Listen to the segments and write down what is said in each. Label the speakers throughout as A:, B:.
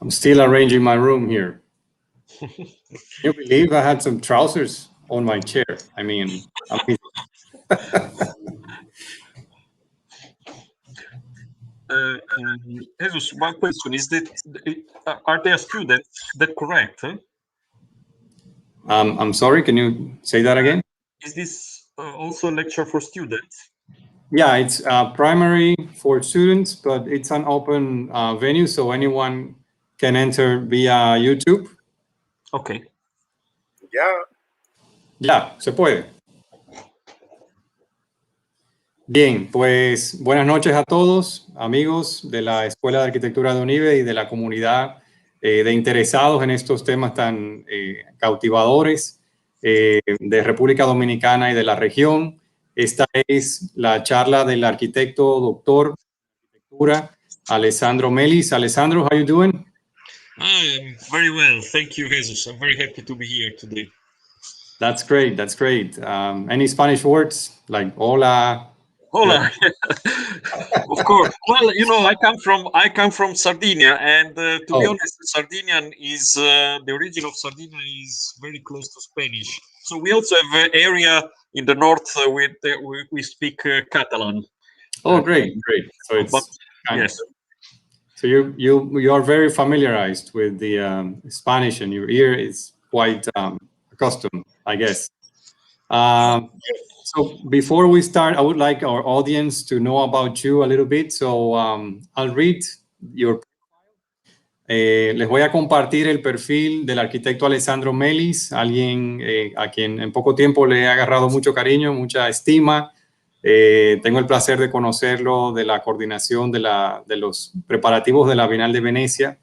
A: I'm still arranging my room here. Can you believe I had some trousers on my chair? I mean,
B: Jesus, one question is that are they students? That correct? Huh?
A: I'm sorry, can you say that again?
B: Is this also a lecture for students?
A: Yeah, it's primary for students, but it's an open venue, so anyone can enter via YouTube.
B: Okay.
A: Ya, se puede. Bien, pues buenas noches a todos, amigos de la Escuela de Arquitectura de UNIBE y de la comunidad de interesados en estos temas tan cautivadores de República Dominicana y de la región. Esta es la charla del arquitecto doctor de arquitectura Alessandro Melis. Alessandro, how you doing?
B: I'm very well, thank you, Jesus. I'm very happy to be here today.
A: That's great. That's great. Any Spanish words like hola?
B: Hola. Of course. Well, you know, I come from Sardinia, and to be honest, Sardinian is the origin of Sardinia is very close to Spanish. So we also have an area in the north where we speak Catalan.
A: Oh, great. So it's
B: yes.
A: So you are very familiarized with the Spanish, and your ear is quite accustomed, I guess. So before we start, I would like our audience to know about you a little bit. So I'll read your les voy a compartir el perfil del arquitecto Alessandro Melis, alguien a quien en poco tiempo le he agarrado mucho cariño, mucha estima. Tengo el placer de conocerlo de la coordinación de los preparativos de la Bienal de Venecia,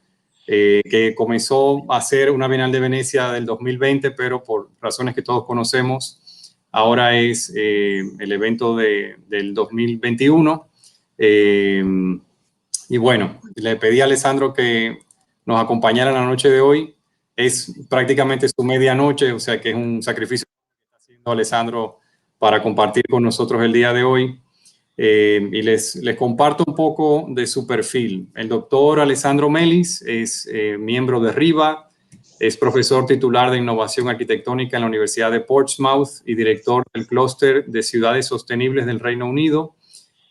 A: que comenzó a ser una Bienal de Venecia del 2020, pero por razones que todos conocemos, ahora es el evento del 2021. Y bueno, le pedí a Alessandro que nos acompañara en la noche de hoy. Es prácticamente su medianoche, o sea que es un sacrificio que está haciendo Alessandro para compartir con nosotros el día de hoy. Y les comparto un poco de su perfil. El doctor Alessandro Melis es miembro de RIVA, es profesor titular de Innovación Arquitectónica en la Universidad de Portsmouth y director del Clúster de Ciudades Sostenibles del Reino Unido.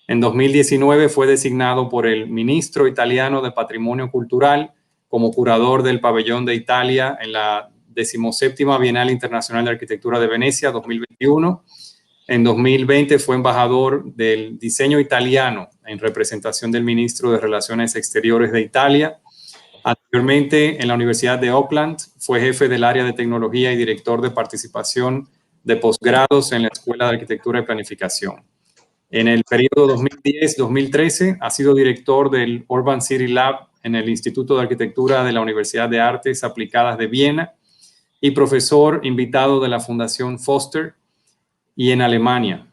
A: En 2019 fue designado por el ministro italiano de Patrimonio Cultural como curador del Pabellón de Italia en la 17ª Bienal Internacional de Arquitectura de Venecia 2021. En 2020 fue embajador del diseño italiano en representación del ministro de Relaciones Exteriores de Italia. Anteriormente, en la Universidad de Auckland, fue jefe del área de tecnología y director de participación de posgrados en la Escuela de Arquitectura y Planificación. En el periodo 2010-2013 ha sido director del Urban City Lab en el Instituto de Arquitectura de la Universidad de Artes Aplicadas de Viena y profesor invitado de la Fundación Foster y en Alemania.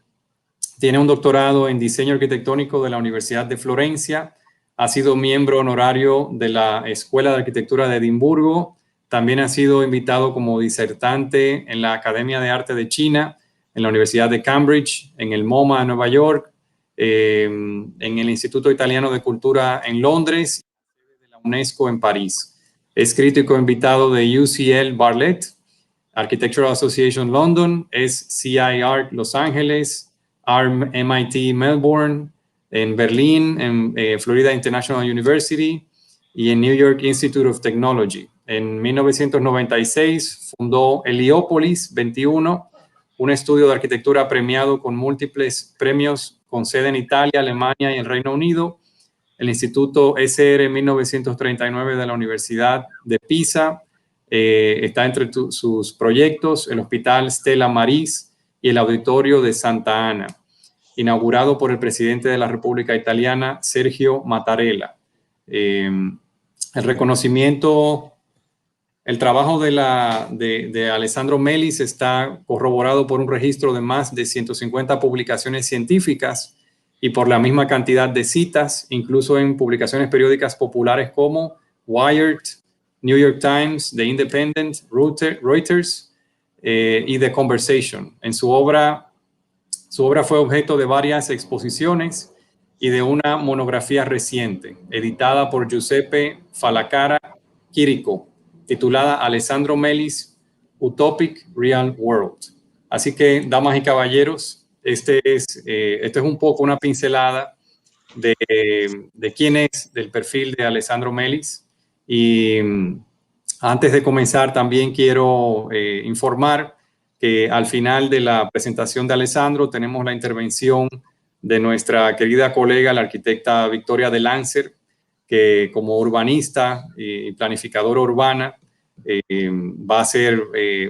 A: Tiene un doctorado en diseño arquitectónico de la Universidad de Florencia, ha sido miembro honorario de la Escuela de Arquitectura de Edimburgo, también ha sido invitado como disertante en la Academia de Arte de China, en la Universidad de Cambridge, en el MoMA de Nueva York, en el Instituto Italiano de Cultura en Londres y de la UNESCO en París. Es crítico invitado de UCL Bartlett, Architectural Association London, es CIART Los Ángeles, MIT Melbourne, en Berlín, en Florida International University y en New York Institute of Technology. En 1996 fundó Heliópolis 21, un estudio de arquitectura premiado con múltiples premios con sede en Italia, Alemania y el Reino Unido. El Instituto SR 1939 de la Universidad de Pisa está entre sus proyectos el Hospital Stella Maris y el Auditorio de Santa Ana, inaugurado por el presidente de la República Italiana, Sergio Mattarella. El reconocimiento, el trabajo de Alessandro Melis está corroborado por un registro de más de 150 publicaciones científicas y por la misma cantidad de citas, incluso en publicaciones periódicas populares como Wired, New York Times, The Independent, Reuters y The Conversation. Su obra fue objeto de varias exposiciones y de una monografía reciente, editada por Giuseppe Falacara Histórico, titulada Alessandro Melis, Utopic Real World. Así que, damas y caballeros, este es un poco una pincelada de quién es, del perfil de Alessandro Melis. Y antes de comenzar, también quiero informar que al final de la presentación de Alessandro tenemos la intervención de nuestra querida colega, la arquitecta Victoria de Lancer, que como urbanista y planificadora urbana va a hacer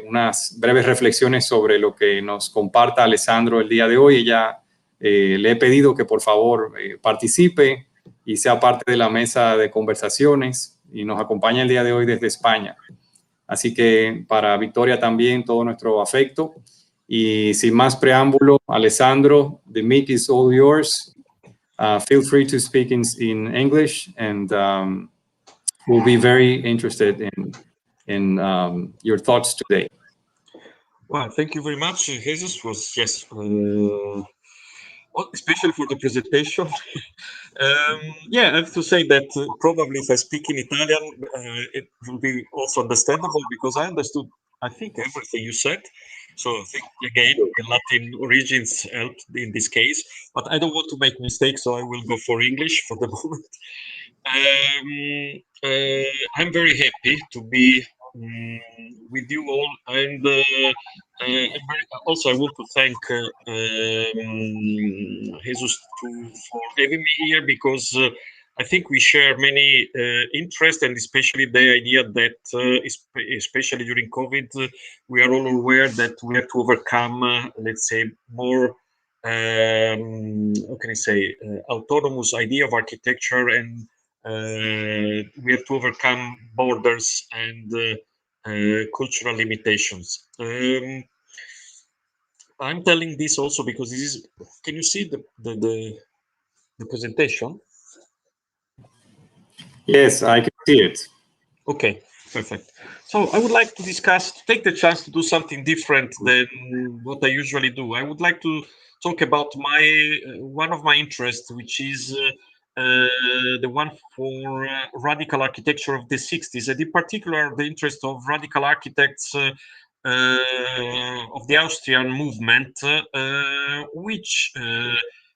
A: unas breves reflexiones sobre lo que nos comparta Alessandro el día de hoy. Ella le he pedido que por favor participe y sea parte de la mesa de conversaciones y nos acompaña el día de hoy desde España. Así que para Victoria también todo nuestro afecto. Y sin más preámbulo, Alessandro, the mic is all yours. Feel free to speak in English, and we'll be very interested in your thoughts today.
B: Well, thank you very much, Jesus. Was yes, especially for the presentation. Yeah, I have to say that probably if I speak in Italian, it will be also understandable because I understood, I think, everything you said. So I think, again, the Latin origins helped in this case, but I don't want to make mistakes, so I will go for English for the moment. I'm very happy to be with you all, and also I want to thank Jesus for having me here because I think we share many interests, and especially the idea that, especially during COVID, we are all aware that we have to overcome, let's say, more how can I say, autonomous idea of architecture, and we have to overcome borders and cultural limitations. I'm telling this also because this is. Can you see the presentation?
A: Yes, I can see it.
B: Okay, perfect. So I would like to take the chance to do something different than what I usually do. I would like to talk about one of my interests, which is the one for radical architecture of the 60s, and in particular the interest of radical architects of the Austrian movement, which,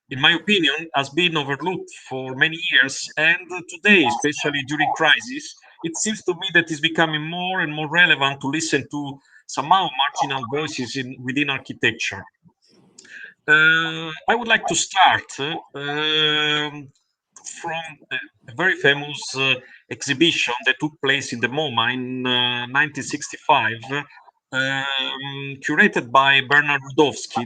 B: in my opinion, has been overlooked for many years, and today, especially during crisis, it seems to me that it's becoming more and more relevant to listen to somehow marginal voices within architecture. I would like to start from a very famous exhibition that took place in the MoMA in 1965, curated by Bernard Rudowski.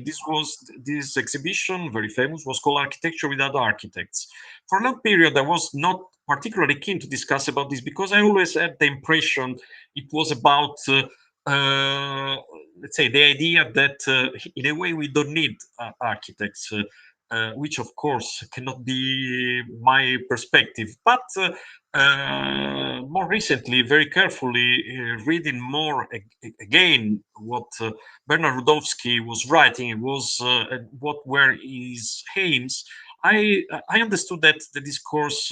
B: This exhibition, very famous, was called Architecture Without Architects. For a long period, I was not particularly keen to discuss about this because I always had the impression it was about let's say, the idea that in a way we don't need architects, which of course cannot be my perspective. But more recently, very carefully reading more again what Bernard Rudowski was writing, what were his aims. I understood that the discourse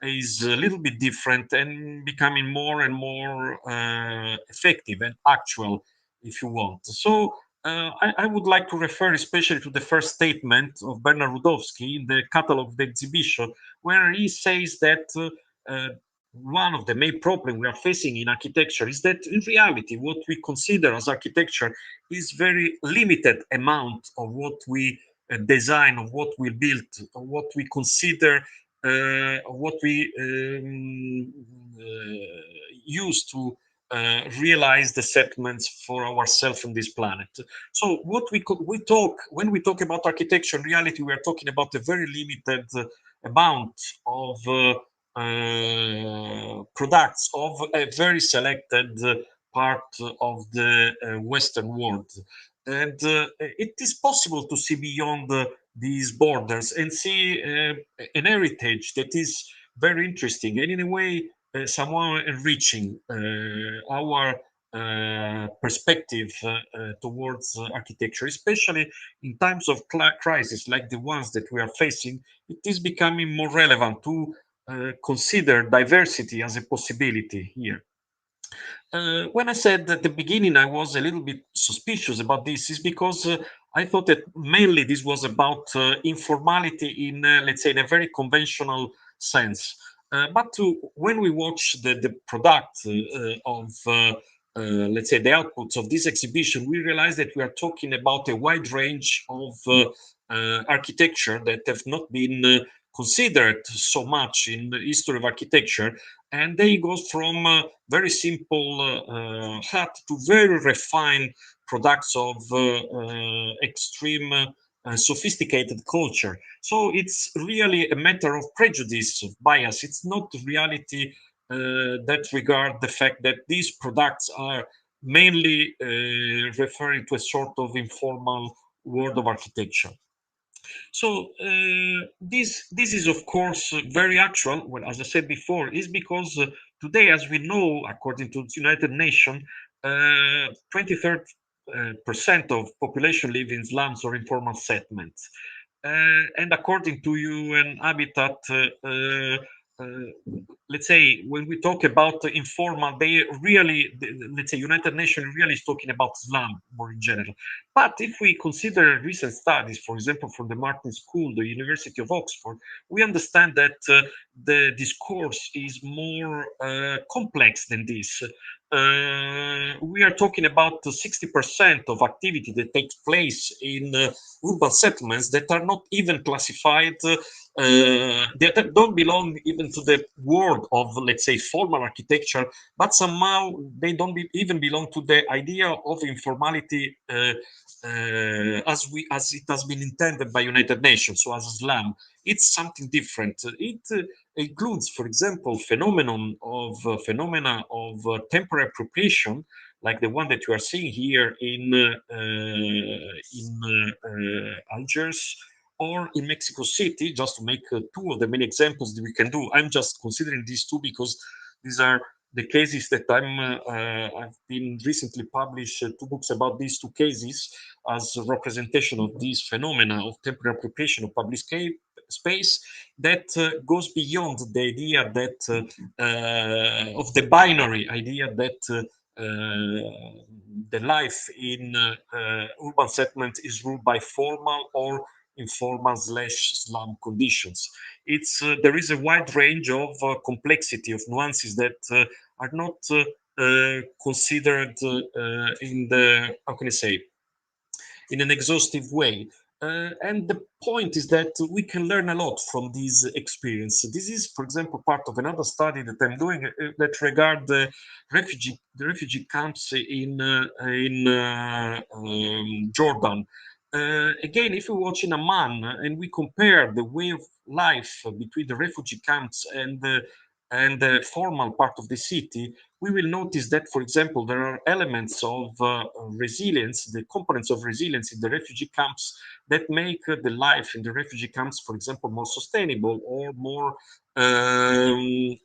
B: is a little bit different and becoming more and more effective and actual, if you want. So I would like to refer especially to the first statement of Bernard Rudowski in the catalog of the exhibition, where he says that one of the main problems we are facing in architecture is that in reality what we consider as architecture is very limited amount of what we design, of what we build, of what we consider, what we use to realize the settlements for ourselves on this planet. So what when we talk about architecture, in reality, we are talking about a very limited amount of products of a very selected part of the Western world. And it is possible to see beyond these borders and see an heritage that is very interesting and in a way somewhat enriching our perspective towards architecture, especially in times of crisis like the ones that we are facing. It is becoming more relevant to consider diversity as a possibility here. When I said at the beginning I was a little bit suspicious about this, is because I thought that mainly this was about informality in, let's say, in a very conventional sense. But when we watch the product of, let's say, the outputs of this exhibition, we realize that we are talking about a wide range of architecture that have not been considered so much in the history of architecture, and they go from very simple hut to very refined products of extreme sophisticated culture. So it's really a matter of prejudice, of bias. It's not reality that regard the fact that these products are mainly referring to a sort of informal world of architecture. So this is of course very actual. Well, as I said before, is because today, as we know, according to the United Nations, 23% percent of population live in slums or informal settlements. And according to UN Habitat, let's say when we talk about informal, they really, let's say, United Nations really is talking about slum more in general. But if we consider recent studies, for example, from the Martin School, the University of Oxford, we understand that the discourse is more complex than this. We are talking about 60% of activity that takes place in urban settlements that are not even classified, that don't belong even to the world of, let's say, formal architecture, but somehow they don't even belong to the idea of informality as it has been intended by United Nations. So as a slum, it's something different. It includes, for example, phenomena of temporary appropriation, like the one that you are seeing here in Algiers or in Mexico City, just to make two of the many examples that we can do. I'm just considering these two because these are the cases that I've been recently published two books about these two cases as a representation of these phenomena of temporary appropriation of public space that goes beyond the idea that of the binary idea that the life in urban settlement is ruled by formal or informal / slum conditions. It's there is a wide range of complexity of nuances that are not considered in the, how can I say, in an exhaustive way. And the point is that we can learn a lot from this experience. This is, for example, part of another study that I'm doing that regard the refugee camps in Jordan. Again, if we watch in Amman and we compare the way of life between the refugee camps and the formal part of the city, we will notice that, for example, there are elements of resilience, the components of resilience in the refugee camps that make the life in the refugee camps, for example, more sustainable or more. Can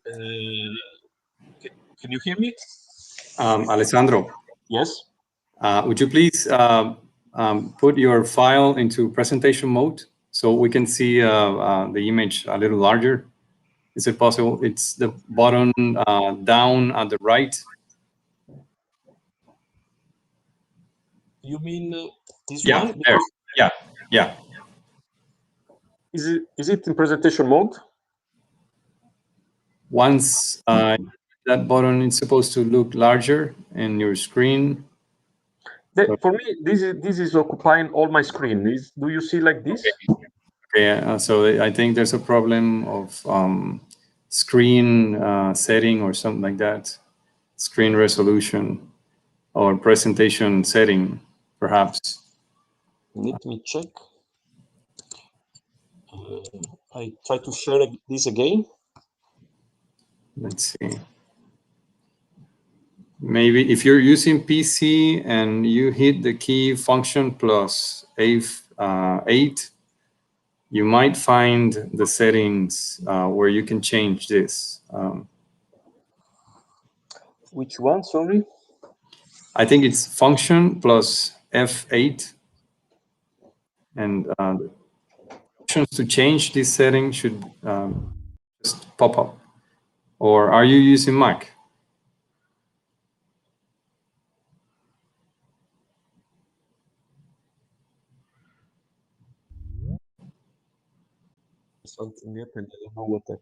B: you hear me?
A: Alessandro.
B: Yes.
A: Would you please put your file into presentation mode so we can see the image a little larger? Is it possible? It's the button down at the right.
B: You mean this
A: Yeah,
B: one?
A: there. Yeah, yeah.
B: Is it in presentation mode?
A: Once that button is supposed to look larger in your screen.
B: For me, this is occupying all my screen. Do you see like this?
A: Okay, so I think there's a problem of screen setting or something like that. Screen resolution or presentation setting, perhaps.
B: Let me check. I try to share this again.
A: Let's see. Maybe if you're using PC and you hit the key function plus F8, you might find the settings where you can change this.
B: Which one, sorry?
A: I think it's function plus F8. And the options to change this setting should just pop up. Or are you using Mac?
B: something happened. I don't know what that.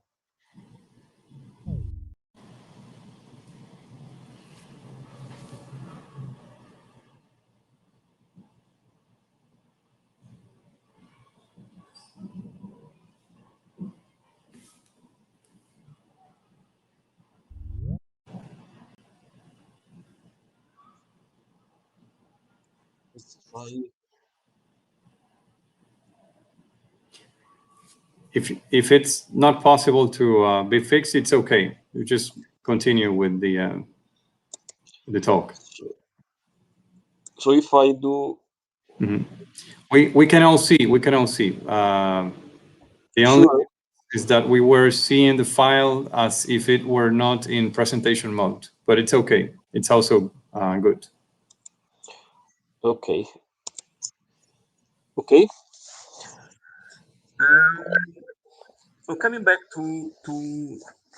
B: Let's try.
A: If it's not possible to be fixed, it's okay. You just continue with the talk.
B: So if I do,
A: We can all see. We can all see. The only
B: sure.
A: is that we were seeing the file as if it were not in presentation mode, but it's okay. It's also good.
B: Okay. Okay. So coming back to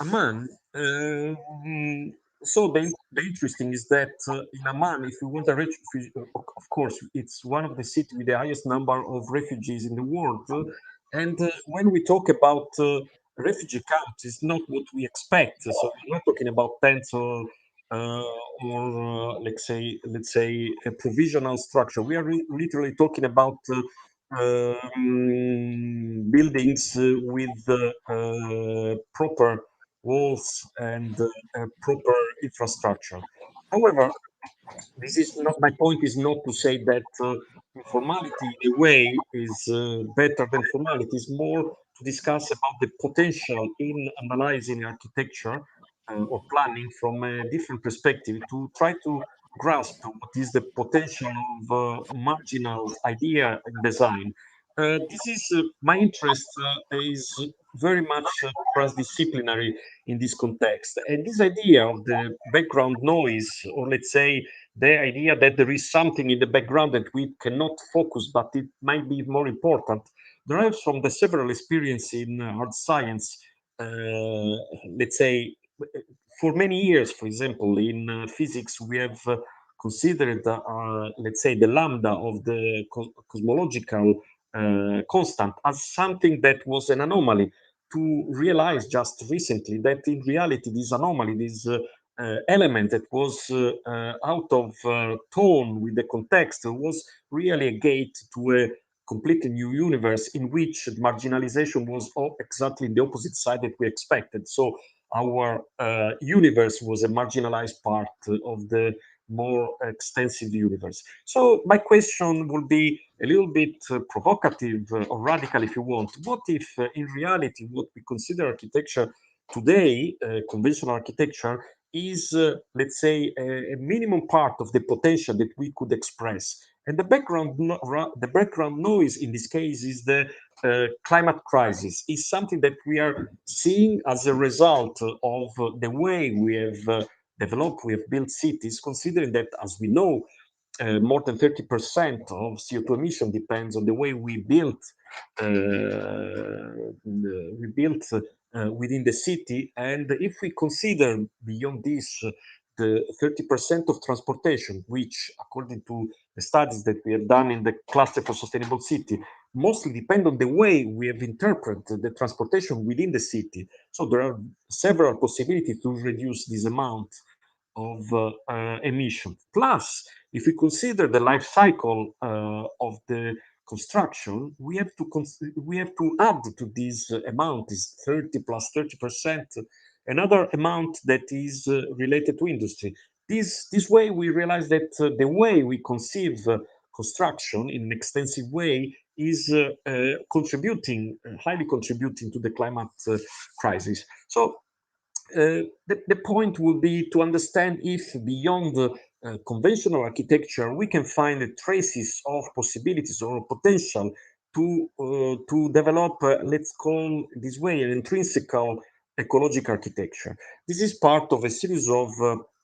B: Amman, so the interesting is that in Amman, if you want a refugee, of course, it's one of the cities with the highest number of refugees in the world. And when we talk about refugee camps, it's not what we expect. So we're not talking about tents or let's say a provisional structure. We are literally talking about buildings with proper walls and proper infrastructure. However, this is not my point. Is not to say that informality in a way is better than formality. It's more to discuss about the potential in analyzing architecture or planning from a different perspective to try to grasp what is the potential of marginal idea in design. This is my interest is very much transdisciplinary in this context, and this idea of the background noise, or let's say the idea that there is something in the background that we cannot focus, but it might be more important, derives from the several experience in hard science. Let's say, for many years, for example, in physics, we have considered, let's say, the lambda of the cosmological constant as something that was an anomaly. To realize just recently that in reality, this anomaly, this element that was out of tone with the context was really a gate to a completely new universe in which marginalization was exactly the opposite side that we expected. So our universe was a marginalized part of the more extensive universe. So my question will be a little bit provocative or radical, if you want. What if, in reality, what we consider architecture today, conventional architecture, is, let's say, a minimum part of the potential that we could express. And the background noise in this case is the climate crisis, is something that we are seeing as a result of the way we have developed, we have built cities, considering that, as we know, more than 30% of CO2 emission depends on the way we built within the city. And if we consider beyond this the 30% of transportation, which, according to the studies that we have done in the Cluster for Sustainable City, mostly depend on the way we have interpreted the transportation within the city. So there are several possibilities to reduce this amount of emission. Plus, if we consider the life cycle of the construction, we have to add to this amount, is 30 plus 30%, another amount that is related to industry. This way, we realize that the way we conceive construction in an extensive way is highly contributing to the climate crisis. So the point would be to understand if beyond conventional architecture we can find traces of possibilities or potential to develop, let's call this way, an intrinsical ecological architecture. This is part of a series of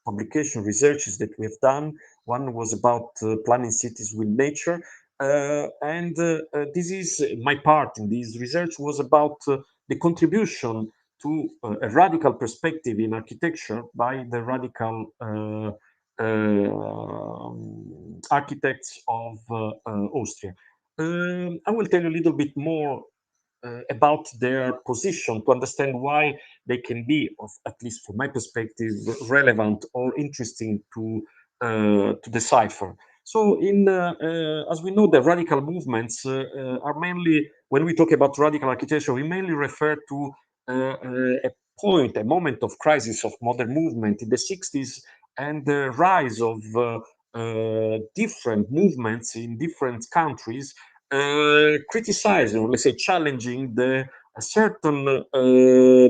B: publication researches that we have done. One was about planning cities with nature, and this is my part in this research was about the contribution to a radical perspective in architecture by the radical architects of Austria. I will tell you a little bit more about their position, to understand why they can be, at least from my perspective, relevant or interesting to decipher. So, as we know, the radical movements are mainly, when we talk about radical architecture, we mainly refer to a moment of crisis of modern movement in the 60s, and the rise of different movements in different countries, criticizing, or let's say challenging a certain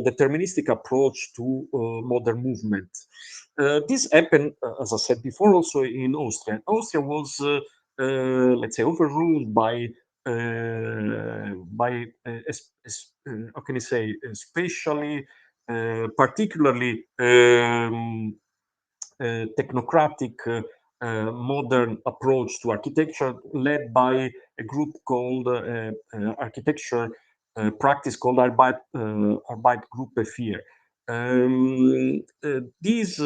B: deterministic approach to modern movement. This happened, as I said before, also in Austria. Austria was, let's say, overruled by how can I say, especially, particularly technocratic, modern approach to architecture, led by a group called architecture practice called Arbeitgruppe 4. These,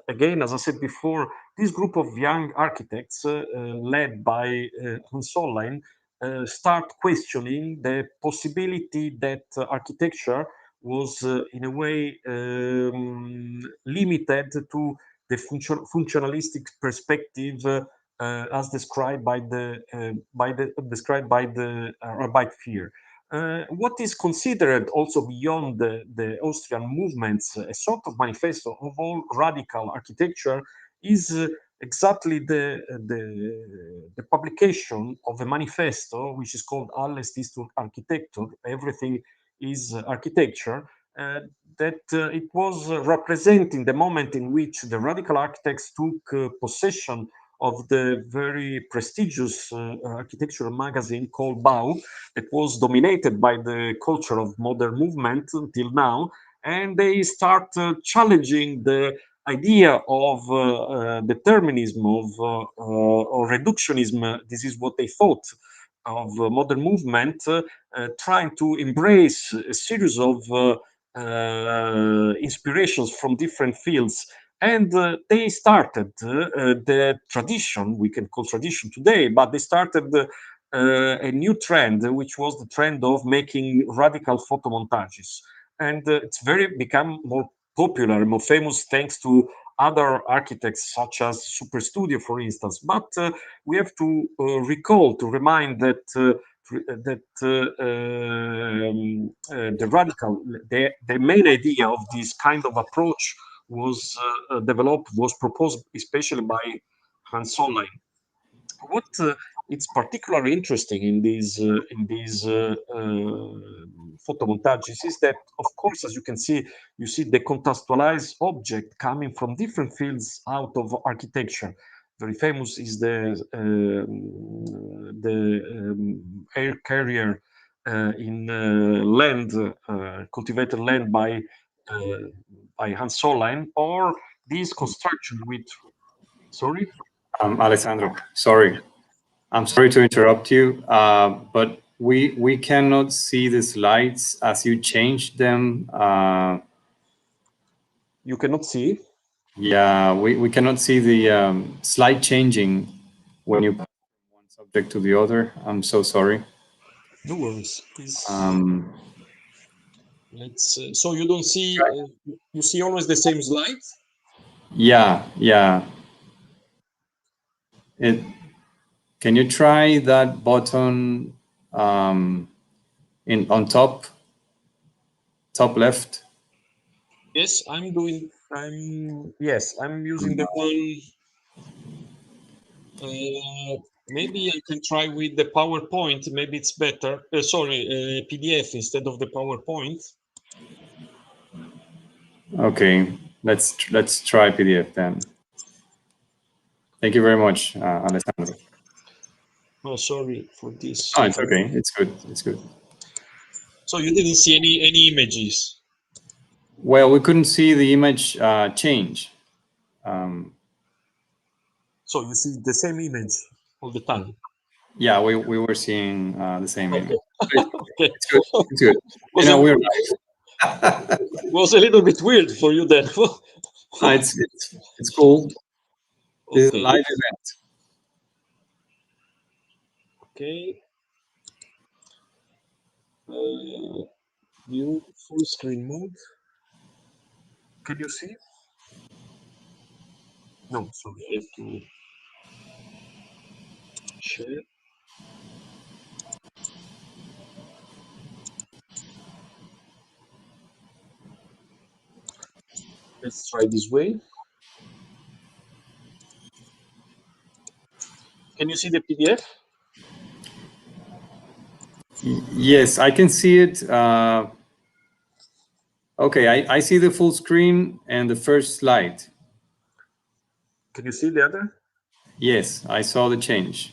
B: again, as I said before, this group of young architects, led by Hans Solheim, start questioning the possibility that architecture was, in a way, limited to the functionalistic perspective, as described by the Arbeit 4. What is considered also beyond the Austrian movements a sort of manifesto of all radical architecture is exactly the publication of a manifesto which is called Alles ist Architektur, everything is architecture, that it was representing the moment in which the radical architects took possession of the very prestigious architectural magazine called Bau, that was dominated by the culture of modern movement until now, and they start challenging the idea of determinism, or reductionism. This is what they thought of modern movement, trying to embrace a series of inspirations from different fields. And they started the tradition, we can call tradition today, but they started a new trend, which was the trend of making radical photomontages. And it's become more popular, more famous, thanks to other architects such as Super Studio, for instance. But we have to remind that the main idea of this kind of approach was proposed especially by Hans Solheim. What it's particularly interesting in these photomontages is that, of course, as you can see, you see the contextualized object coming from different fields out of architecture. Very famous is the air carrier in land, cultivated land by Hans Solheim, or this construction with. Sorry.
A: Alessandro, sorry. I'm sorry to interrupt you, but we cannot see the slides as you change them.
B: You cannot see?
A: Yeah, we cannot see the slide changing when you pass from one subject to the other. I'm so sorry.
B: No worries, please. Let's. So you don't see. You see always the same slides.
A: Yeah, yeah. Can you try that button on top left?
B: Yes, I'm doing. Yes, I'm using the one. Maybe I can try with the PowerPoint. Maybe it's better. Sorry, PDF instead of the PowerPoint.
A: Okay, let's try PDF then. Thank you very much, Alessandro.
B: Oh, sorry for this.
A: Oh, it's okay. It's good. It's good.
B: So you didn't see any images?
A: Well, we couldn't see the image change.
B: So you see the same image all the time?
A: Yeah, we were seeing the same image.
B: Okay.
A: It's good. It's good. We're
B: was a little bit weird for you then.
A: It's cool.
B: Okay.
A: This is a live event.
B: Okay. View full screen mode. Can you see? No, sorry, I have to share. Let's try this way. Can you see the PDF?
A: Yes, I can see it. Okay, I see the full screen and the first slide.
B: Can you see the other?
A: Yes, I saw the change.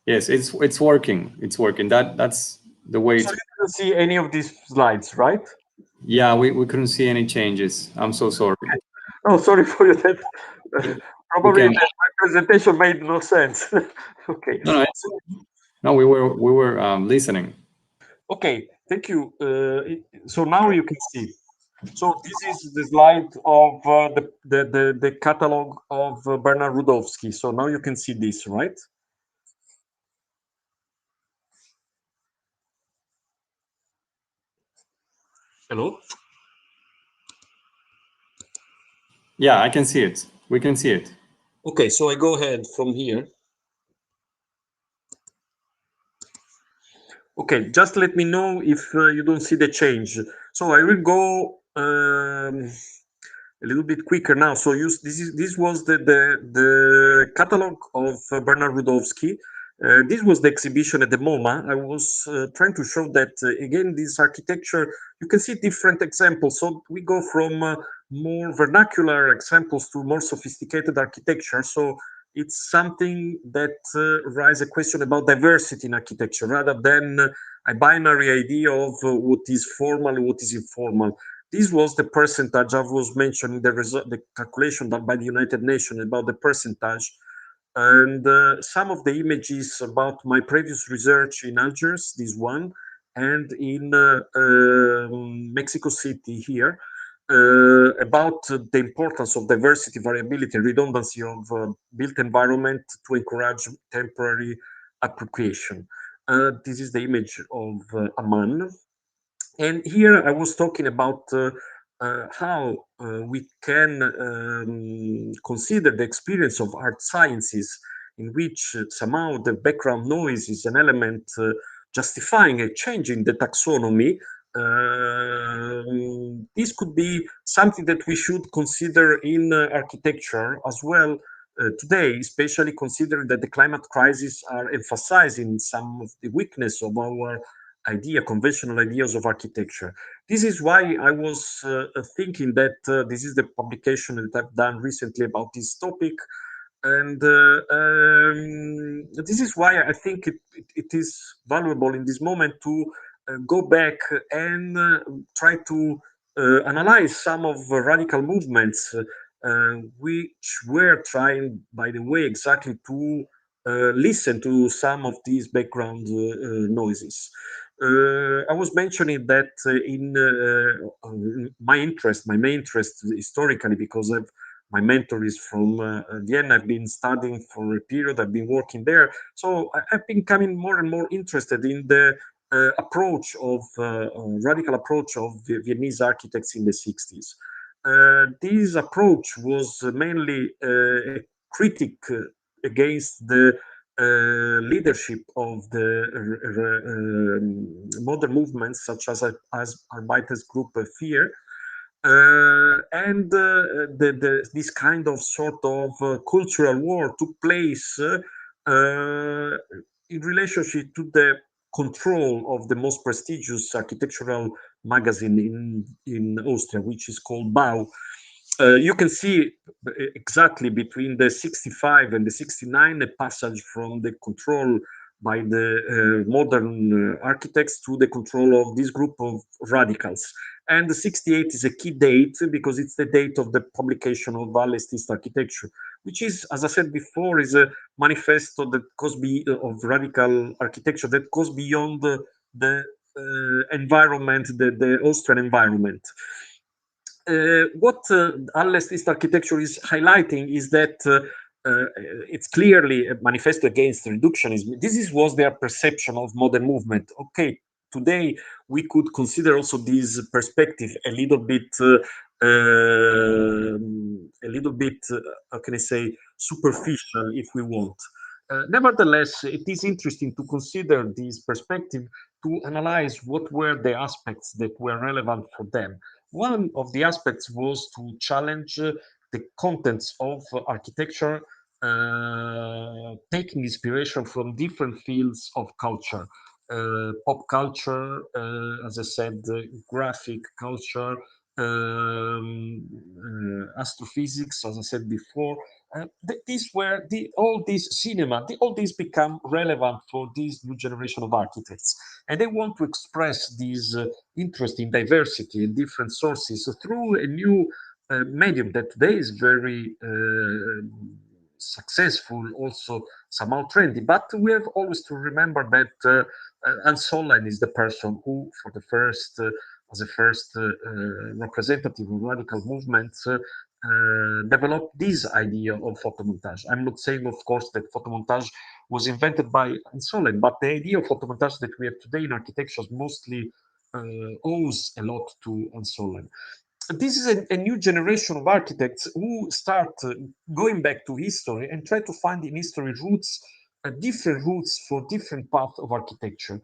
A: Yes, it's working. It's working. That's the way.
B: So you can't see any of these slides, right?
A: Yeah, we couldn't see any changes. I'm so sorry.
B: Oh, sorry for you. That probably
A: can-
B: my presentation made no sense. Okay.
A: No, no, we were listening.
B: Okay, thank you. So now you can see. So this is the slide of the catalog of Bernard Rudowski. So now you can see this, right? Hello?
A: Yeah, I can see it. We can see it.
B: Okay, so I go ahead from here. Okay, just let me know if you don't see the change. So I will go a little bit quicker now. So this was the catalog of Bernard Rudowski. This was the exhibition at the MoMA. I was trying to show that again this architecture. You can see different examples. So we go from more vernacular examples to more sophisticated architecture. So it's something that raises a question about diversity in architecture rather than a binary idea of what is formal and what is informal. This was the percentage I was mentioning, the calculation done by the United Nations about the percentage. And some of the images about my previous research in Algiers, this one, and in Mexico City here, about the importance of diversity, variability, redundancy of built environment to encourage temporary appropriation. This is the image of Amman. And here I was talking about how we can consider the experience of art sciences in which somehow the background noise is an element justifying a change in the taxonomy. This could be something that we should consider in architecture as well today, especially considering that the climate crisis are emphasizing some of the weakness of our conventional ideas of architecture. This is why I was thinking that this is the publication that I've done recently about this topic. And this is why I think it is valuable in this moment to go back and try to analyze some of the radical movements which were trying, by the way, exactly to listen to some of these background noises. I was mentioning that in my main interest historically, because my mentor is from Vienna. I've been studying for a period. I've been working there. So I've been becoming more and more interested in the approach of radical approach of Viennese architects in the 60s. This approach was mainly a critic against the leadership of the modern movements such as Arbeiters Group Fear, and this kind of sort of cultural war took place in relationship to the control of the most prestigious architectural magazine in Austria, which is called Bau. You can see exactly between the 65 and the 69 a passage from the control by the modern architects to the control of this group of radicals. And the 68 is a key date because it's the date of the publication of Vallestist architecture, which is, as I said before, is a manifesto that goes of radical architecture that goes beyond the environment, the Austrian environment. What Allestist architecture is highlighting is that it's clearly a manifesto against reductionism. Was their perception of modern movement. Okay, today we could consider also this perspective a little bit, how can I say, superficial, if we want. Nevertheless, it is interesting to consider this perspective to analyze what were the aspects that were relevant for them. One of the aspects was to challenge the contents of architecture, taking inspiration from different fields of culture. Pop culture, as I said, graphic culture, astrophysics, as I said before. These were all these cinema, all these become relevant for this new generation of architects, and they want to express this interest in diversity and different sources through a new medium that today is very successful, also somehow trendy. But we have always to remember that Ansolin is the person who, for the first, as a first representative of radical movements, developed this idea of photomontage. I'm not saying, of course, that photomontage was invented by Ansolin, but the idea of photomontage that we have today in architecture mostly owes a lot to Ansolin. This is a new generation of architects who start going back to history and try to find in history roots, different roots for different paths of architecture.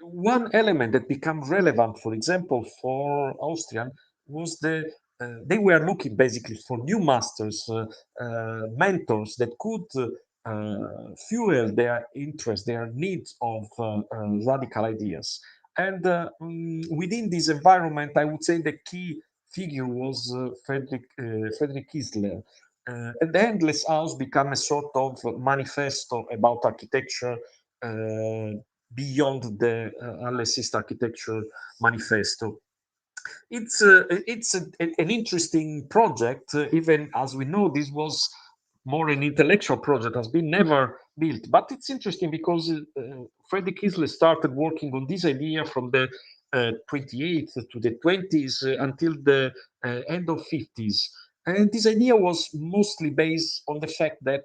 B: One element that became relevant, for example, for Austrian was they were looking basically for new masters, mentors that could fuel their interest, their needs of radical ideas. And within this environment, I would say the key figure was Friedrich Kiesler. And the Endless House became a sort of manifesto about architecture beyond the Alessist architecture manifesto. It's an interesting project, even as we know this was more an intellectual project, has been never built. But it's interesting because Friedrich Kiesler started working on this idea from the 28th to the 20s until the end of 50s. And this idea was mostly based on the fact that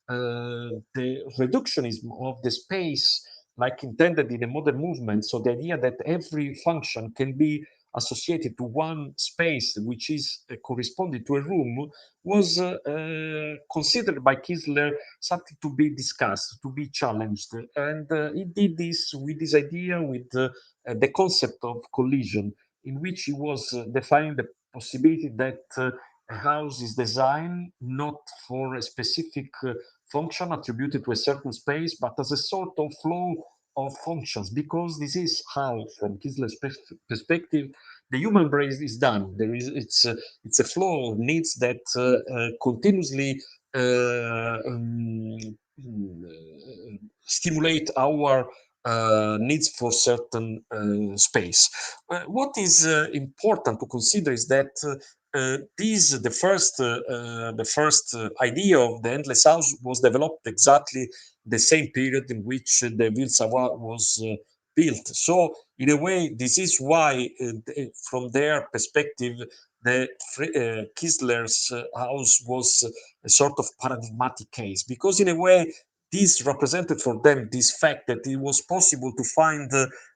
B: the reductionism of the space, like intended in a modern movement, so the idea that every function can be associated to one space which is corresponding to a room, was considered by Kiesler something to be discussed, to be challenged. And he did this with this idea, with the concept of collision, in which he was defining the possibility that a house is designed not for a specific function attributed to a certain space, but as a sort of flow of functions, because this is how, from Kiesler's perspective, the human brain is done. It's a flow of needs that continuously stimulate our needs for certain space. What is important to consider is that the first idea of the endless house was developed exactly the same period in which the Ville Savoie was built. So in a way, this is why, from their perspective, the Kiesler's house was a sort of paradigmatic case, because in a way, this represented for them this fact that it was possible to find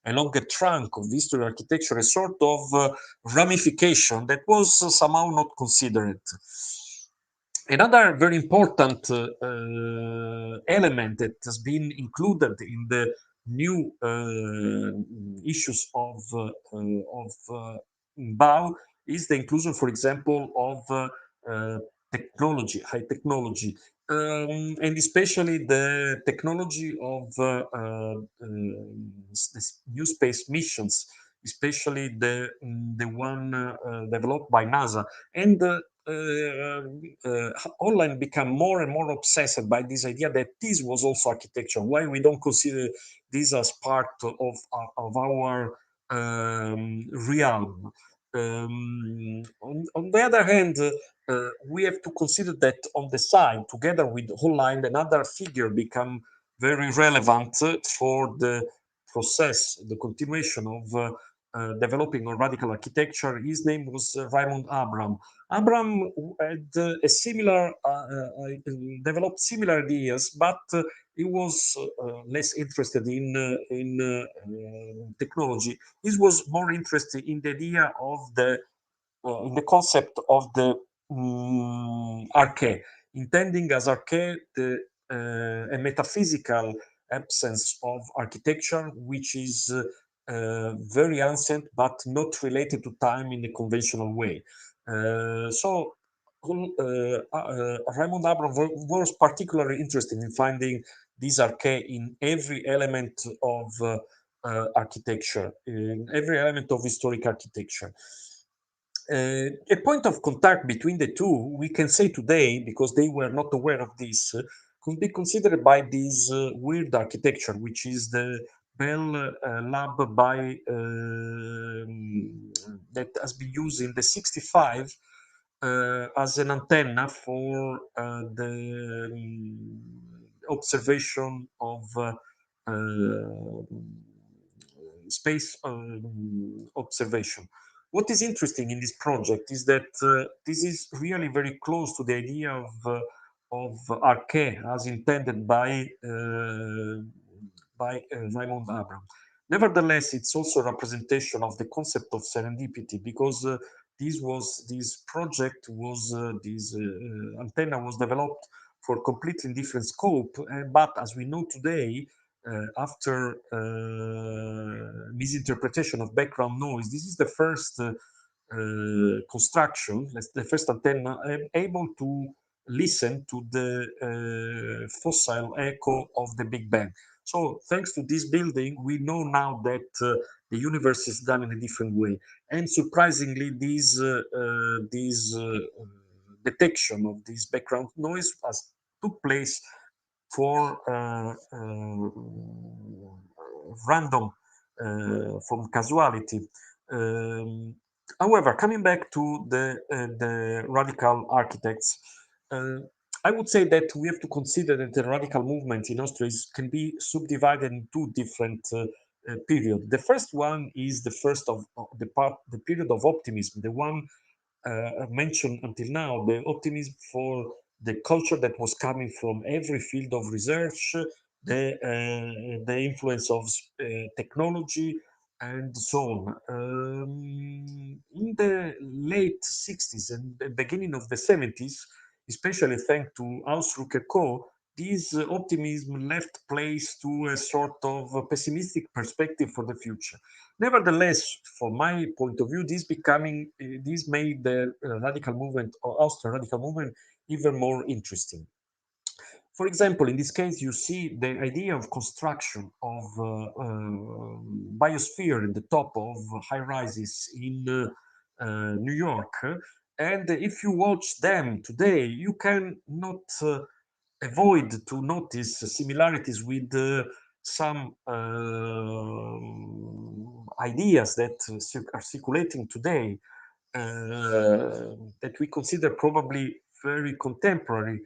B: along a trunk of history architecture a sort of ramification that was somehow not considered. Another very important element that has been included in the new issues of BAU is the inclusion, for example, of technology, high technology, and especially the technology of new space missions, especially the one developed by NASA. And online become more and more obsessed by this idea that this was also architecture. Why we don't consider this as part of our realm? On the other hand, we have to consider that on the side, together with online, another figure become very relevant for the process, the continuation of developing on radical architecture. His name was Raymond Abram. Abram had a similar, developed similar ideas, but he was less interested in technology. He was more interested in the idea of in the concept of the arche, intending as arche a metaphysical absence of architecture, which is very ancient but not related to time in the conventional way. Raymond Abram was particularly interested in finding this arche in every element of architecture, in every element of historic architecture. A point of contact between the two, we can say today, because they were not aware of this, could be considered by this weird architecture, which is the Bell Lab by that has been used in the 65 as an antenna for the observation of space observation. What is interesting in this project is that this is really very close to the idea of arche as intended by Raymond Abram. Nevertheless, it's also a representation of the concept of serendipity, because this project was this antenna was developed for completely different scope, but as we know today, after misinterpretation of background noise, this is the first construction, the first antenna able to listen to the fossil echo of the Big Bang. So thanks to this building, we know now that the universe is done in a different way. And surprisingly, this detection of this background noise took place for random, from casuality. However, coming back to the radical architects, I would say that we have to consider that the radical movement in Austria can be subdivided in two different periods. The first one is the period of optimism, the one mentioned until now, the optimism for the culture that was coming from every field of research, the influence of technology, and so on. In the late 60s and the beginning of the 70s, especially thanks to Ausruck & Co., this optimism left place to a sort of a pessimistic perspective for the future. Nevertheless, from my point of view, this made the radical movement, or Austrian radical movement, even more interesting. For example, in this case, you see the idea of construction of biosphere in the top of high rises in New York. And if you watch them today, you can not avoid to notice similarities with some ideas that are circulating today, that we consider probably very contemporary.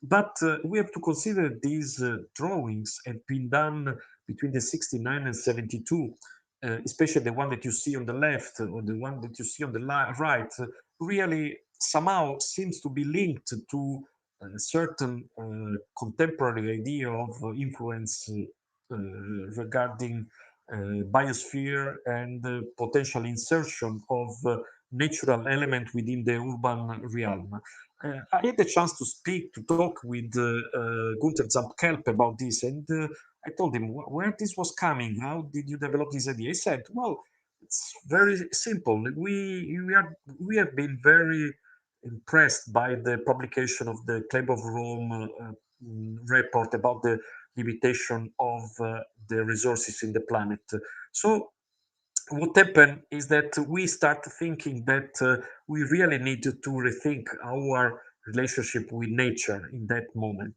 B: But we have to consider these drawings have been done between the 69 and 72, especially the one that you see on the left or the one that you see on the right, really somehow seems to be linked to a certain contemporary idea of influence regarding biosphere and potential insertion of natural element within the urban realm. I had the chance to talk with Gunther Zamp-Kelp about this, and I told him where this was coming. How did you develop this idea? He said, "Well, it's very simple. We have been very impressed by the publication of the Club of Rome report about the limitation of the resources in the planet. So what happened is that we start thinking that we really need to rethink our relationship with nature in that moment.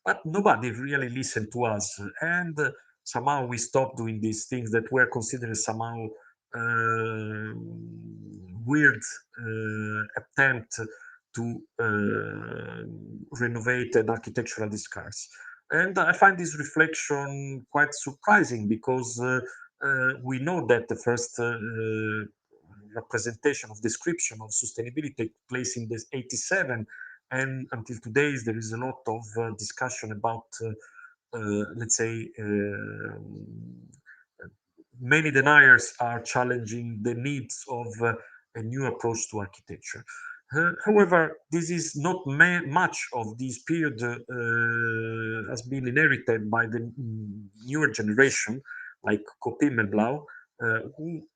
B: But nobody really listened to us. And somehow we stopped doing these things that were considered somehow weird attempt to renovate an architectural discourse. And I find this reflection quite surprising, because we know that the first representation of description of sustainability took place in this 87, and until today there is a lot of discussion about, let's say, many deniers are challenging the needs of a new approach to architecture. However, this is not much of this period has been inherited by the newer generation, like Copim and Blau, who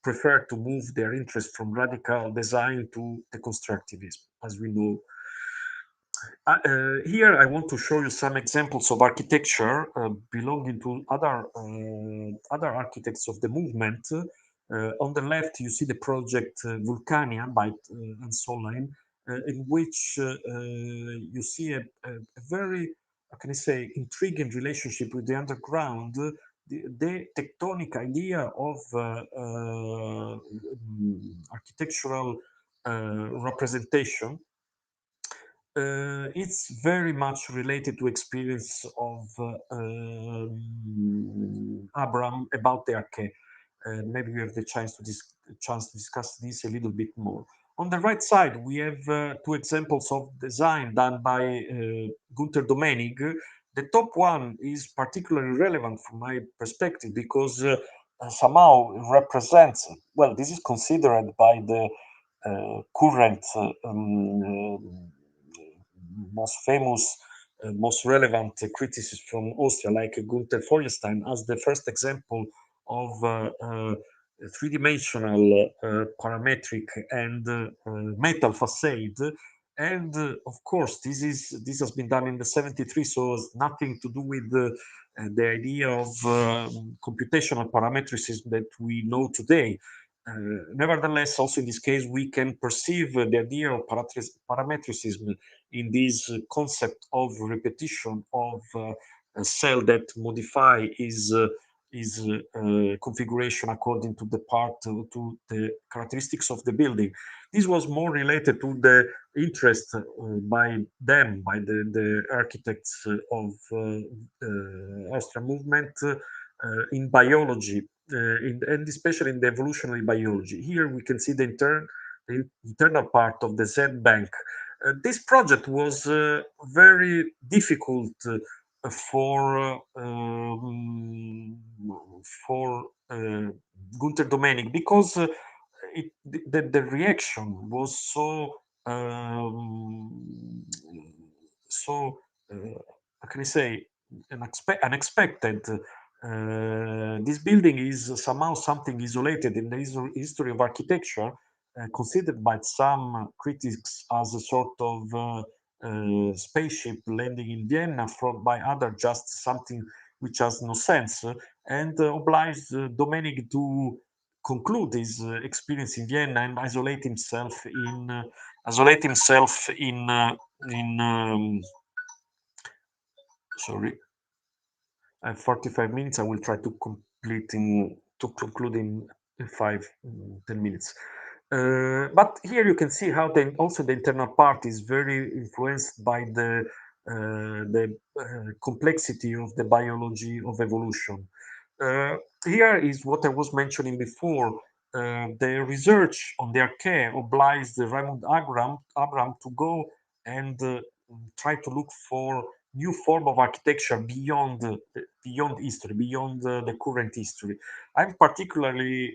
B: prefer to move their interest from radical design to the constructivism, as we know. Here I want to show you some examples of architecture belonging to other architects of the movement. On the left, you see the project Vulcania by and Solheim, in which you see a very, how can I say, intriguing relationship with the underground, the tectonic idea of architectural representation. It's very much related to experience of Abraham about the arche. Maybe we have the chance to discuss this a little bit more. On the right side, we have two examples of design done by Gunther Domenig. The top one is particularly relevant from my perspective because somehow represents, well, this is considered by the current most famous, most relevant critics from Austria, like Gunther Feuerstein, as the first example of three-dimensional parametric and metal facade. And of course, this has been done in the 73, so it's nothing to do with the idea of computational parametricism that we know today. Nevertheless, also in this case, we can perceive the idea of parametricism in this concept of repetition of a cell that modify is configuration according to the part to the characteristics of the building. This was more related to the interest by the architects of Austrian movement in biology, and especially in the evolutionary biology. Here we can see the internal part of the Z bank. This project was very difficult for Gunther Domenig because the reaction was so how can I say, unexpected. This building is somehow something isolated in the history of architecture, considered by some critics as a sort of spaceship landing in Vienna, by others just something which has no sense, and obliged Domenig to conclude his experience in Vienna and isolate himself in sorry, I have 45 minutes. I will try to conclude in 10 minutes. But here you can see how also the internal part is very influenced by the complexity of the biology of evolution. Here is what I was mentioning before. The research on the archaea obliged Raymond Abraham to go and try to look for new form of architecture beyond history, beyond the current history. I'm particularly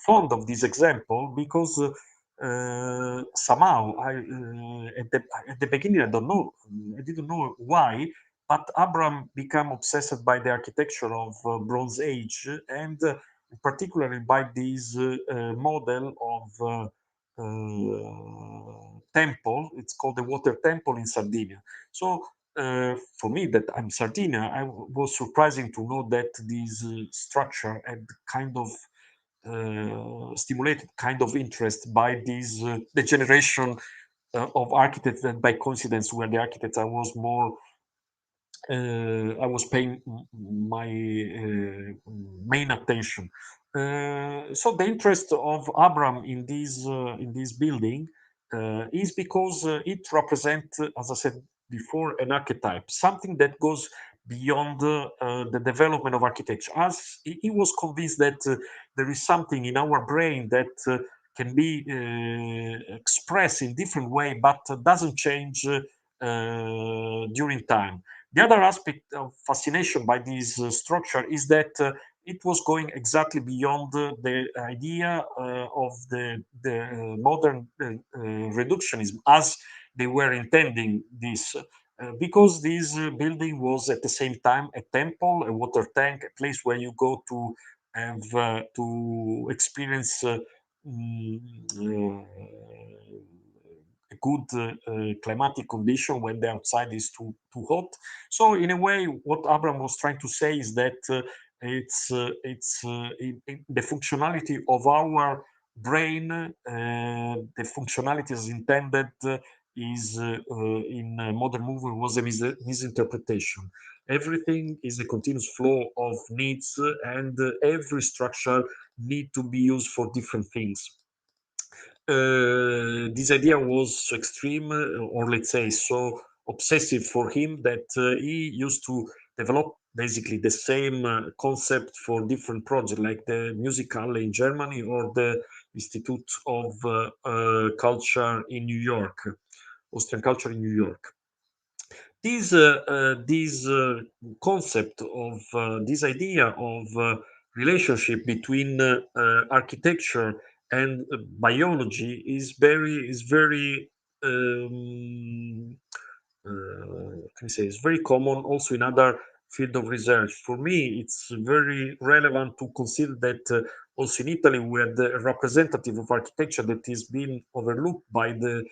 B: fond of this example because somehow at the beginning I didn't know why, but Abraham became obsessed by the architecture of Bronze Age, and particularly by this model of temple. It's called the Water Temple in Sardinia. So for me, that I'm Sardinia, I was surprising to know that this structure had kind of stimulated kind of interest by this the generation of architects that by coincidence were the architects I was more I was paying my main attention. So the interest of Abraham in this building is because it represents, as I said before, an archetype, something that goes beyond the development of architecture, as he was convinced that there is something in our brain that can be expressed in different way, but doesn't change during time. The other aspect of fascination by this structure is that it was going exactly beyond the idea of the modern reductionism as they were intending this. Because this building was at the same time a temple, a water tank, a place where you go to have to experience a good climatic condition when the outside is too hot. So in a way, what Abraham was trying to say is that it's the functionality of our brain, the functionality as intended is in modern movement was a misinterpretation. Everything is a continuous flow of needs, and every structure need to be used for different things. This idea was so extreme, or let's say so obsessive for him, that he used to develop basically the same concept for different projects, like the Music Hall in Germany or the Institute of Culture in New York, Austrian Culture in New York. This concept of this idea of relationship between architecture and biology is very can I say, it's very common also in other field of research. For me, it's very relevant to consider that also in Italy we had a representative of architecture that is being overlooked by the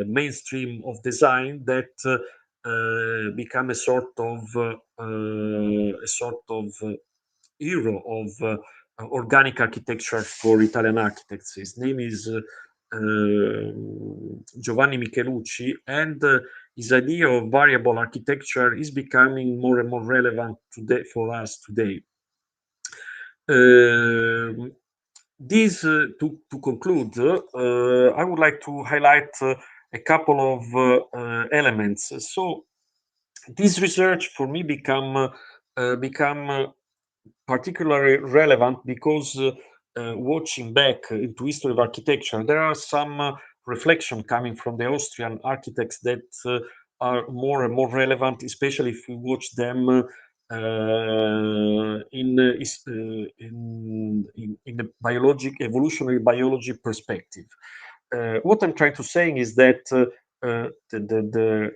B: mainstream of design, that become a sort of hero of organic architecture for Italian architects. His name is Giovanni Michelucci, and his idea of variable architecture is becoming more and more relevant today for us today. This to conclude, I would like to highlight a couple of elements. So this research for me become particularly relevant because watching back into history of architecture, there are some reflection coming from the Austrian architects that are more and more relevant, especially if we watch them in the evolutionary biology perspective. What I'm trying to say is that the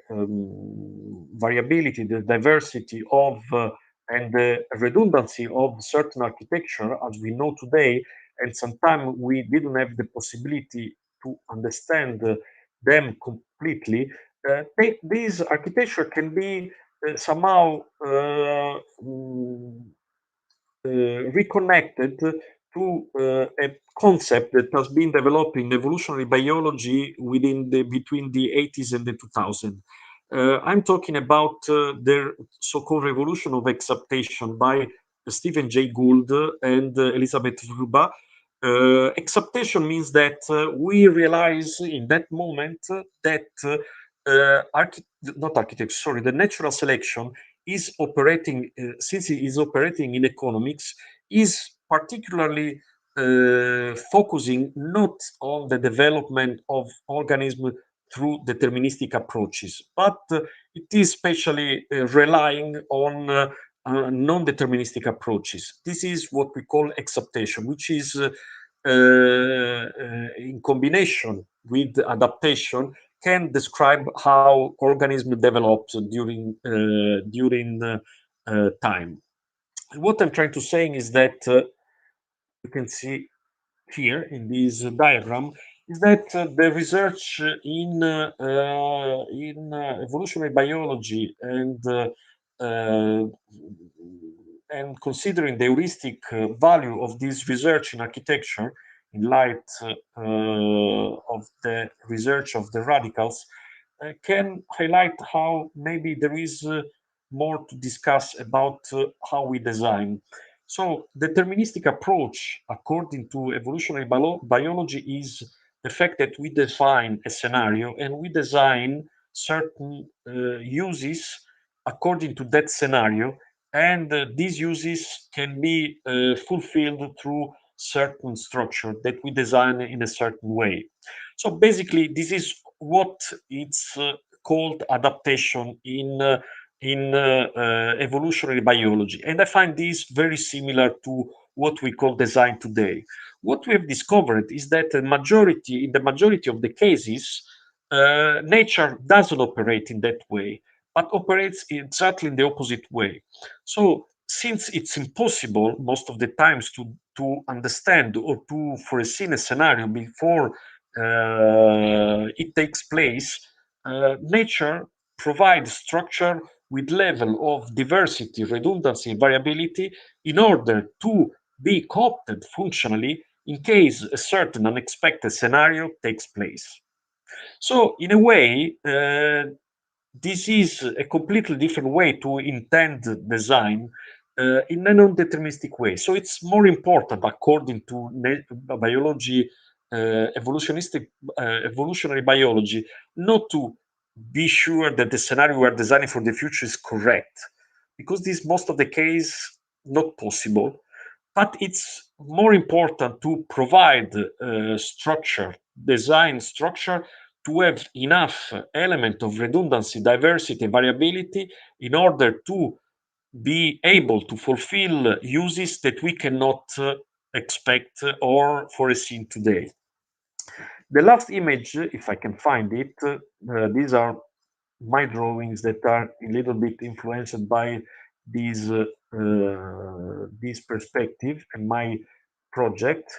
B: variability, the diversity of and the redundancy of certain architecture, as we know today, and sometimes we didn't have the possibility to understand them completely. This architecture can be somehow reconnected to a concept that has been developed in evolutionary biology between the 80s and the 2000s. I'm talking about the so-called revolution of exaptation by Stephen Jay Gould and Elizabeth Vrba. Exaptation means that we realize in that moment that not architecture, sorry, the natural selection is operating, since it is operating in economics, is particularly focusing not on the development of organisms through deterministic approaches, but it is especially relying on non-deterministic approaches. This is what we call exaptation, which is in combination with adaptation, can describe how organism develops during time. What I'm trying to say is that you can see here in this diagram is that the research in evolutionary biology and considering the heuristic value of this research in architecture in light of the research of the radicals can highlight how maybe there is more to discuss about how we design. So deterministic approach, according to evolutionary biology, is the fact that we define a scenario and we design certain uses according to that scenario, and these uses can be fulfilled through certain structure that we design in a certain way. So basically, this is what it's called adaptation in evolutionary biology, and I find this very similar to what we call design today. What we have discovered is that in the majority of the cases, nature doesn't operate in that way, but operates exactly in the opposite way. So since it's impossible most of the times to understand or to foresee a scenario before it takes place, nature provides structure with level of diversity, redundancy, variability in order to be co-opted functionally in case a certain unexpected scenario takes place. So in a way, this is a completely different way to intend design in a non-deterministic way. So it's more important, according to biology, evolutionary biology, not to be sure that the scenario we are designing for the future is correct, because this most of the case not possible. But it's more important to provide structure, design structure, to have enough element of redundancy, diversity, variability in order to be able to fulfill uses that we cannot expect or foresee today. The last image, if I can find it, these are my drawings that are a little bit influenced by this perspective and my project.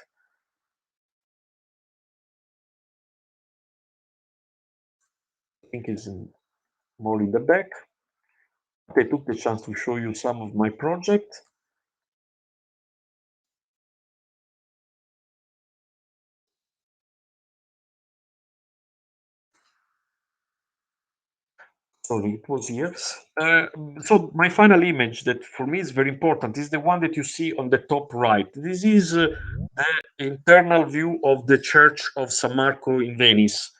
B: I think it's more in the back. I took the chance to show you some of my project. Sorry, it was here. So my final image that for me is very important is the one that you see on the top right. This is the internal view of the Church of San Marco in Venice.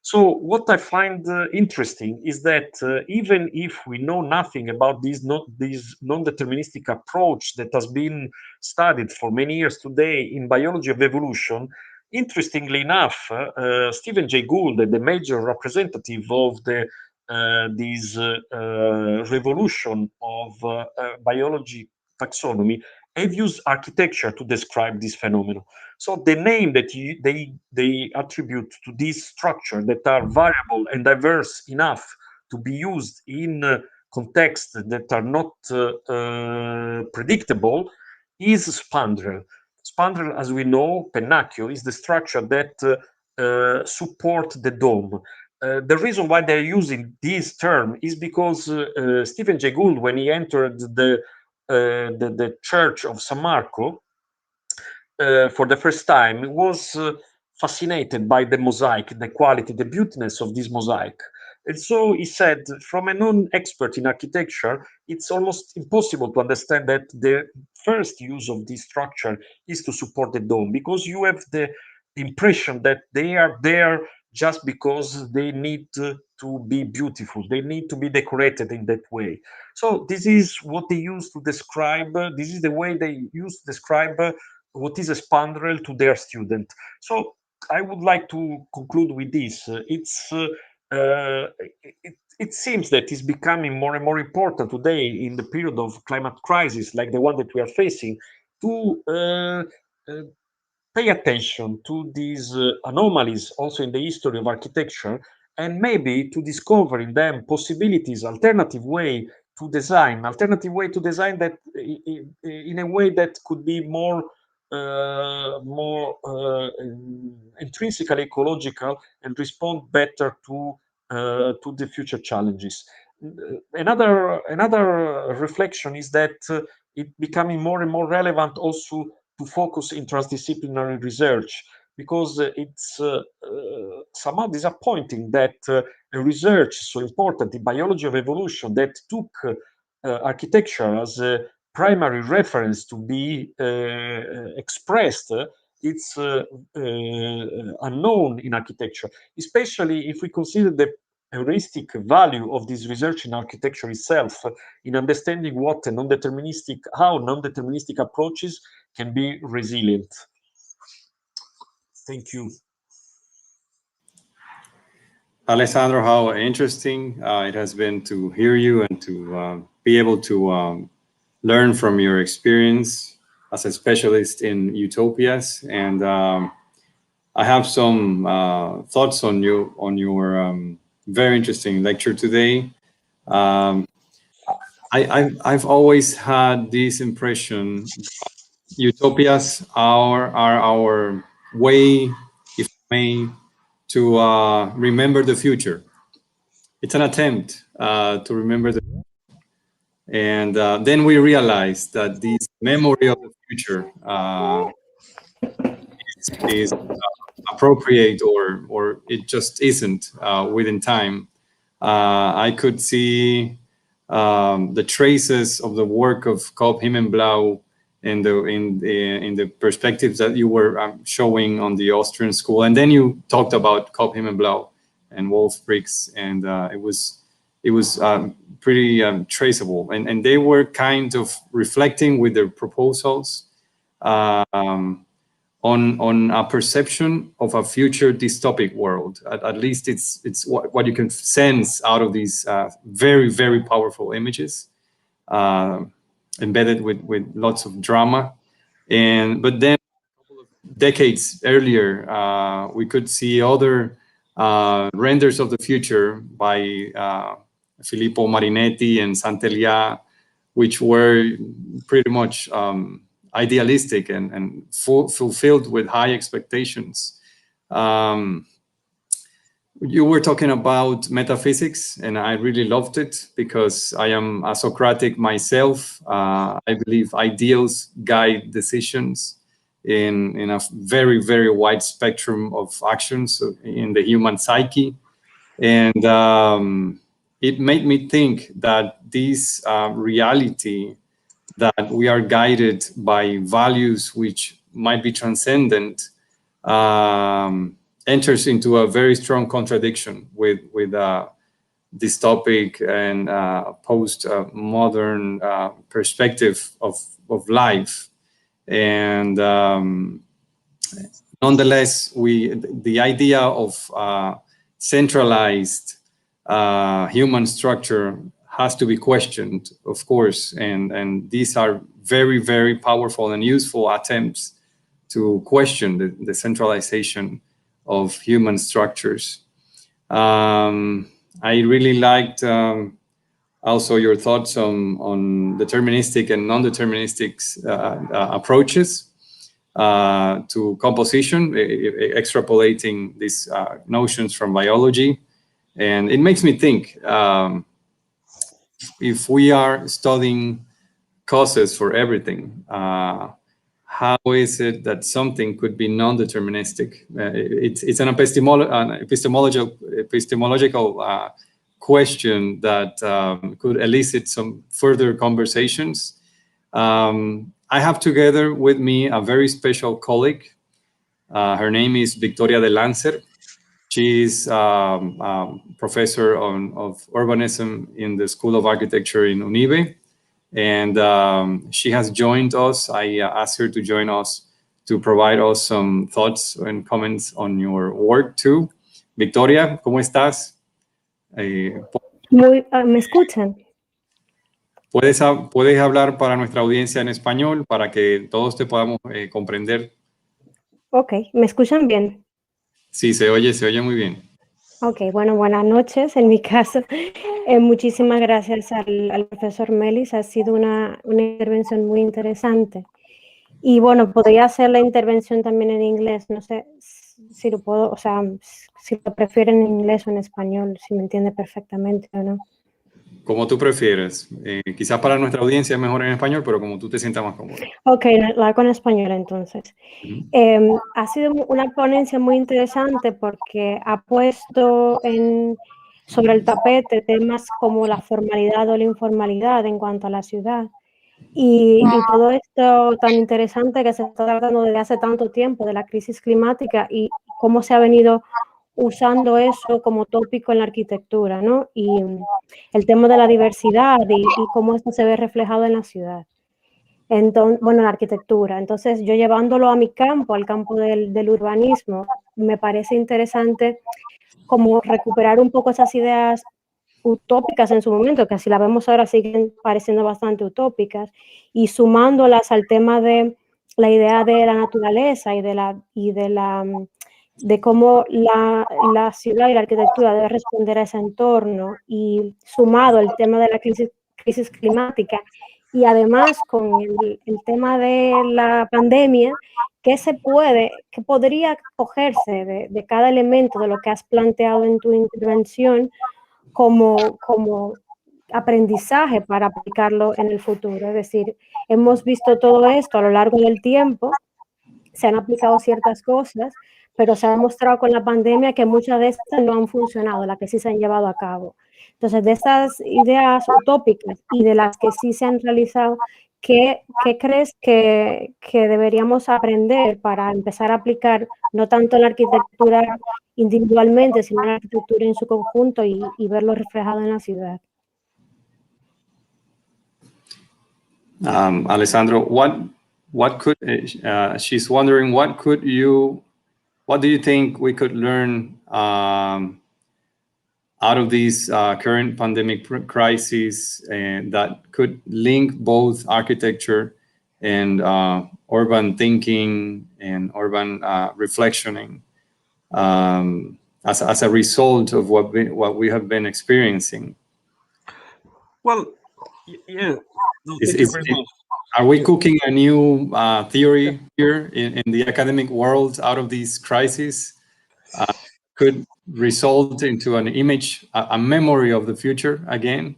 B: So what I find interesting is that even if we know nothing about this non-deterministic approach that has been studied for many years today in biology of evolution, interestingly enough, Stephen Jay Gould, the major representative of this revolution of biology taxonomy, have used architecture to describe this phenomenon. So the name that they attribute to this structure that are variable and diverse enough to be used in contexts that are not predictable is spandrel. Spandrel, as we know, pennacchio, is the structure that support the dome. The reason why they're using this term is because Stephen Jay Gould, when he entered the Church of San Marco for the first time, was fascinated by the mosaic, the quality, the beautiness of this mosaic. And so he said, from a non-expert in architecture, it's almost impossible to understand that the first use of this structure is to support the dome, because you have the impression that they are there just because they need to be beautiful. They need to be decorated in that way. So this is what they use to describe, this is the way they use to describe what is a spandrel to their student. So I would like to conclude with this. It seems that it's becoming more and more important today in the period of climate crisis, like the one that we are facing, to pay attention to these anomalies also in the history of architecture, and maybe to discover in them possibilities, alternative way to design that in a way that could be more intrinsically ecological and respond better to the future challenges. Another reflection is that it becoming more and more relevant also to focus in transdisciplinary research, because it's somehow disappointing that a research so important in biology of evolution that took architecture as a primary reference to be expressed, it's unknown in architecture, especially if we consider the heuristic value of this research in architecture itself, in understanding how non-deterministic approaches can be resilient. Thank you.
A: Alessandro, how interesting it has been to hear you and to be able to learn from your experience as a specialist in Utopias. And I have some thoughts on your very interesting lecture today. I've always had this impression that Utopias are our way, if I may, to remember the future. It's an attempt to remember the future. And then we realize that this memory of the future is appropriate or it just isn't within time. I could see the traces of the work of Koop Himmenblau in the perspectives that you were showing on the Austrian school, and then you talked about Koop Himmenblau and Wolf Briggs, and it was pretty traceable, and they were kind of reflecting with their proposals on a perception of a future dystopic world. At least it's what you can sense out of these very, very powerful images, embedded with lots of drama. But then a couple of decades earlier, we could see other renders of the future by Filippo Marinetti and Sant'Elia, which were pretty much idealistic and fulfilled with high expectations. You were talking about metaphysics, and I really loved it because I am a Socratic myself. I believe ideals guide decisions in a very, very wide spectrum of actions in the human psyche. And it made me think that this reality, that we are guided by values which might be transcendent, enters into a very strong contradiction with dystopic and post-modern perspective of life. And nonetheless, the idea of centralized human structure has to be questioned, of course, and these are very, very powerful and useful attempts to question the centralization of human structures. I really liked also your thoughts on deterministic and non-deterministic approaches to composition, extrapolating these notions from biology. And it makes me think, if we are studying causes for everything, how is it that something could be non-deterministic? It's an epistemological question that could elicit some further conversations. I have together with me a very special colleague. Her name is Victoria de Lancer. She is professor of urbanism in the School of Architecture in UNIBE. And she has joined us. I asked her to join us to provide us some thoughts and comments on your work too. Victoria, ¿cómo estás?
C: ¿Me escuchan?
A: ¿Puedes hablar para nuestra audiencia en español para que todos te podamos comprender?
C: Ok, ¿me escuchan bien?
A: Sí, se oye muy bien.
C: Ok, bueno, buenas noches. En mi caso, muchísimas gracias al profesor Melis. Ha sido una intervención muy interesante. Y bueno, podría hacer la intervención también en inglés. No sé si lo puedo, o sea, si lo prefieren en inglés o en español, si me entiende perfectamente o no.
A: Como tú prefieres. Quizás para nuestra audiencia es mejor en español, pero como tú te sientas más cómodo.
C: Ok, la hago en español entonces. Ha sido una ponencia muy interesante porque ha puesto sobre el tapete temas como la formalidad o la informalidad en cuanto a la ciudad. Y todo esto tan interesante que se está tratando desde hace tanto tiempo de la crisis climática y cómo se ha venido usando eso como tópico en la arquitectura, ¿no? Y el tema de la diversidad y cómo esto se ve reflejado en la ciudad. Entonces, bueno, la arquitectura. Entonces, yo llevándolo a mi campo, al campo del urbanismo, me parece interesante como recuperar un poco esas ideas utópicas en su momento, que si la vemos ahora siguen pareciendo bastante utópicas, y sumándolas al tema de la idea de la naturaleza de cómo la ciudad y la arquitectura debe responder a ese entorno, y sumado el tema de la crisis climática, y además con el tema de la pandemia, que podría cogerse de cada elemento de lo que has planteado en tu intervención como aprendizaje para aplicarlo en el futuro. Es decir, hemos visto todo esto a lo largo del tiempo, se han aplicado ciertas cosas, pero se ha demostrado con la pandemia que muchas de estas no han funcionado, las que sí se han llevado a cabo. Entonces, de estas ideas utópicas y de las que sí se han realizado, ¿qué crees que deberíamos aprender para empezar a aplicar no tanto la arquitectura individualmente, sino la arquitectura en su conjunto y verlo reflejado en la ciudad?
A: Alessandro, what could she's wondering what do you think we could learn out of this current pandemic crisis, and that could link both architecture and urban thinking and urban reflectioning as a result of what we have been experiencing?
B: Well, yeah. No, thank you very much.
A: Are we cooking a new theory here in the academic world out of this crisis? Could result into an image, a memory of the future again?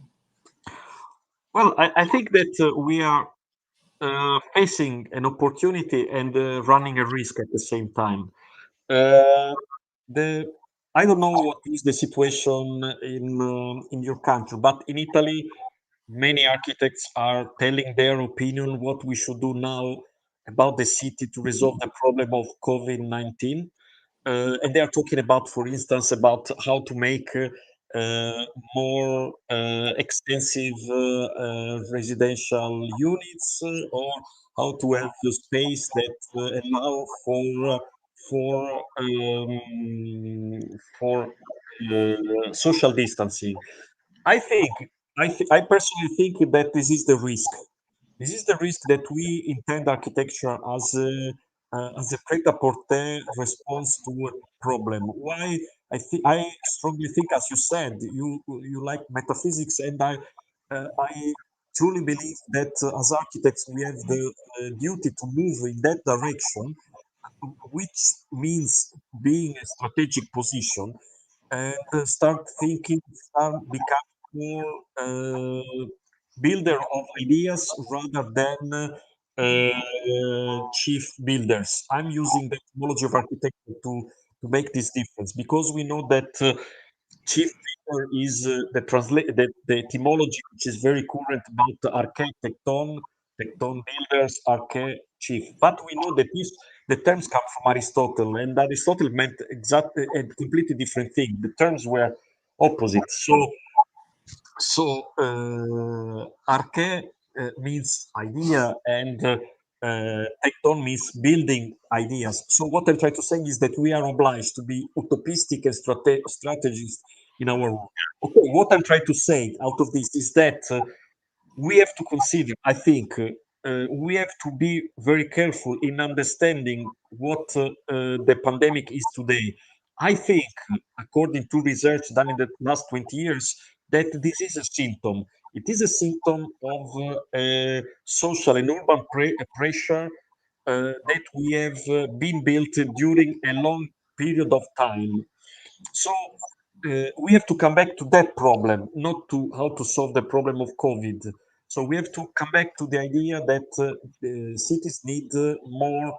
B: Well, I think that we are facing an opportunity and running a risk at the same time. I don't know what is the situation in your country, but in Italy, many architects are telling their opinion what we should do now about the city to resolve the problem of COVID-19. And they are talking about, for instance, about how to make more extensive residential units, or how to have the space that allow for social distancing. I think I personally think that this is the risk. This is the risk that we intend architecture as a pret-à-porter response to a problem. Why? I strongly think, as you said, you like metaphysics, and I truly believe that as architects we have the duty to move in that direction, which means being a strategic position, and start become more builder of ideas rather than chief builders. I'm using the etymology of architecture to make this difference, because we know that chief builder is the etymology which is very current about architecton, tecton builders, arche chief. But we know that the terms come from Aristotle, and Aristotle meant exactly a completely different thing. The terms were opposite. So arche means idea, and tecton means building ideas. So what I'm trying to say is that we are obliged to be utopistic and strategists in our work. Okay, what I'm trying to say out of this is that we have to consider, I think, we have to be very careful in understanding what the pandemic is today. I think, according to research done in the last 20 years, that this is a symptom. It is a symptom of social and urban pressure that we have been built during a long period of time. So we have to come back to that problem, not to how to solve the problem of COVID. So we have to come back to the idea that cities need more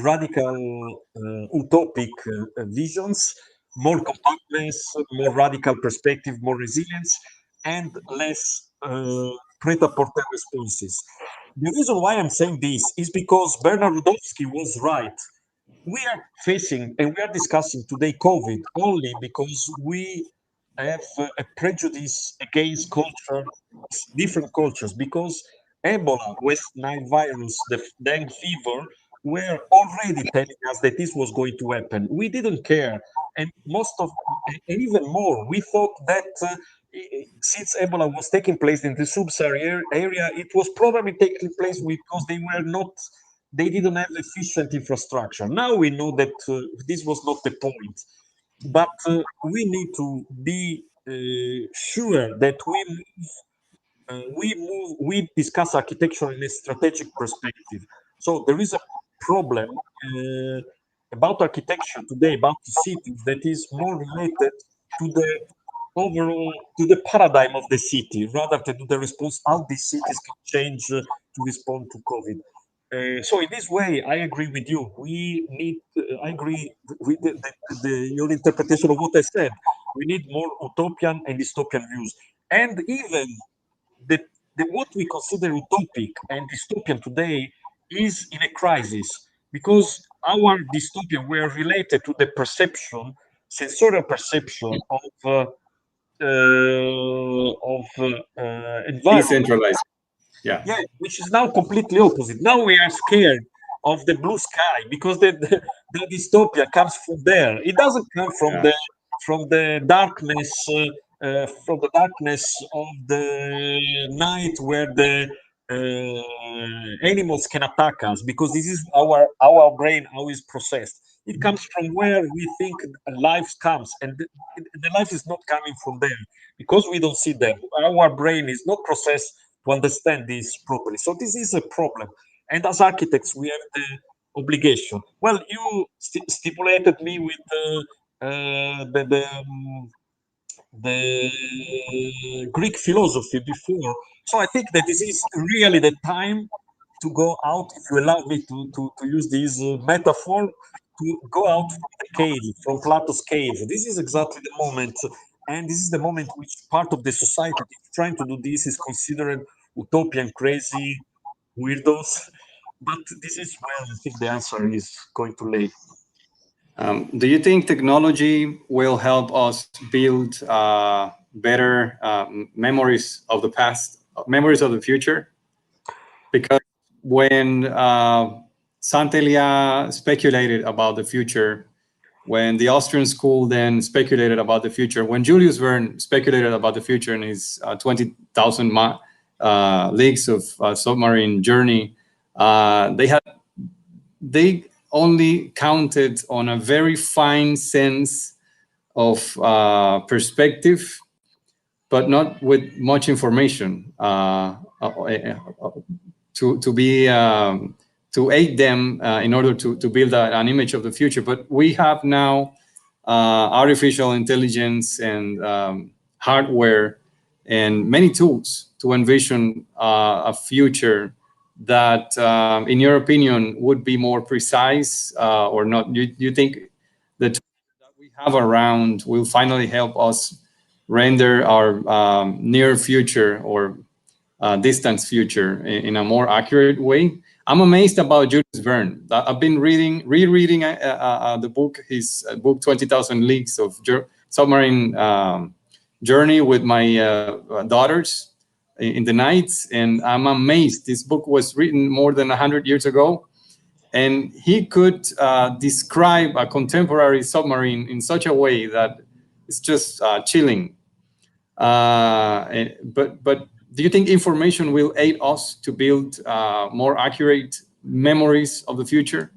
B: radical, utopic visions, more compactness, more radical perspective, more resilience, and less pret-à-porter responses. The reason why I'm saying this is because Bernard Rudowski was right. we are facing and we are discussing today COVID only because we have a prejudice against culture, different cultures, because Ebola, West Nile virus, the dengue fever were already telling us that this was going to happen. We didn't care. And and even more, we thought that since Ebola was taking place in the sub-Saharan area, it was probably taking place because they didn't have efficient infrastructure. Now we know that this was not the point, but we need to be sure that we discuss architecture in a strategic perspective. So there is a problem about architecture today, about the cities, that is more related to the overall, to the paradigm of the city, rather than to the response how these cities can change to respond to COVID. So in this way, I agree with you. We need. I agree with your interpretation of what I said. We need more utopian and dystopian views, and even the, what we consider utopic and dystopian today is in a crisis, because our dystopia were related to the perception, sensorial perception of environment.
A: Decentralized. Yeah.
B: Yeah, which is now completely opposite. Now we are scared of the blue sky because the dystopia comes from there. It doesn't come
A: Yeah.
B: from the darkness from the darkness of the night where the animals can attack us, because this is our brain how is processed. It comes from where we think life comes, and the life is not coming from there because we don't see them. Our brain is not processed to understand this properly. So this is a problem. And as architects, we have the obligation. Well, you stipulated me with the Greek philosophy before. So I think that this is really the time to go out, if you allow me to use this metaphor, to go out from the cave, from Plato's cave. This is exactly the moment. And this is the moment which part of the society that is trying to do this is considered utopian, crazy, weirdos. But this is where I think the answer is going to lay.
A: Do you think technology will help us build better memories of the past, memories of the future? Because when Santelia speculated about the future, when the Austrian school then speculated about the future, when Julius Verne speculated about the future in his 20,000 leagues of submarine journey, they only counted on a very fine sense of perspective, but not with much information to be to aid them in order to build an image of the future. But we have now artificial intelligence and hardware and many tools to envision a future that, in your opinion, would be more precise or not? You think the tools that we have around will finally help us render our near future or distant future in a more accurate way? I'm amazed about Julius Verne. I've been rereading the book, his book 20,000 Leagues of Submarine Journey with my daughters in the nights, and I'm amazed. This book was written more than 100 years ago, and he could describe a contemporary submarine in such a way that it's just chilling. But do you think information will aid us to build more accurate memories of the future?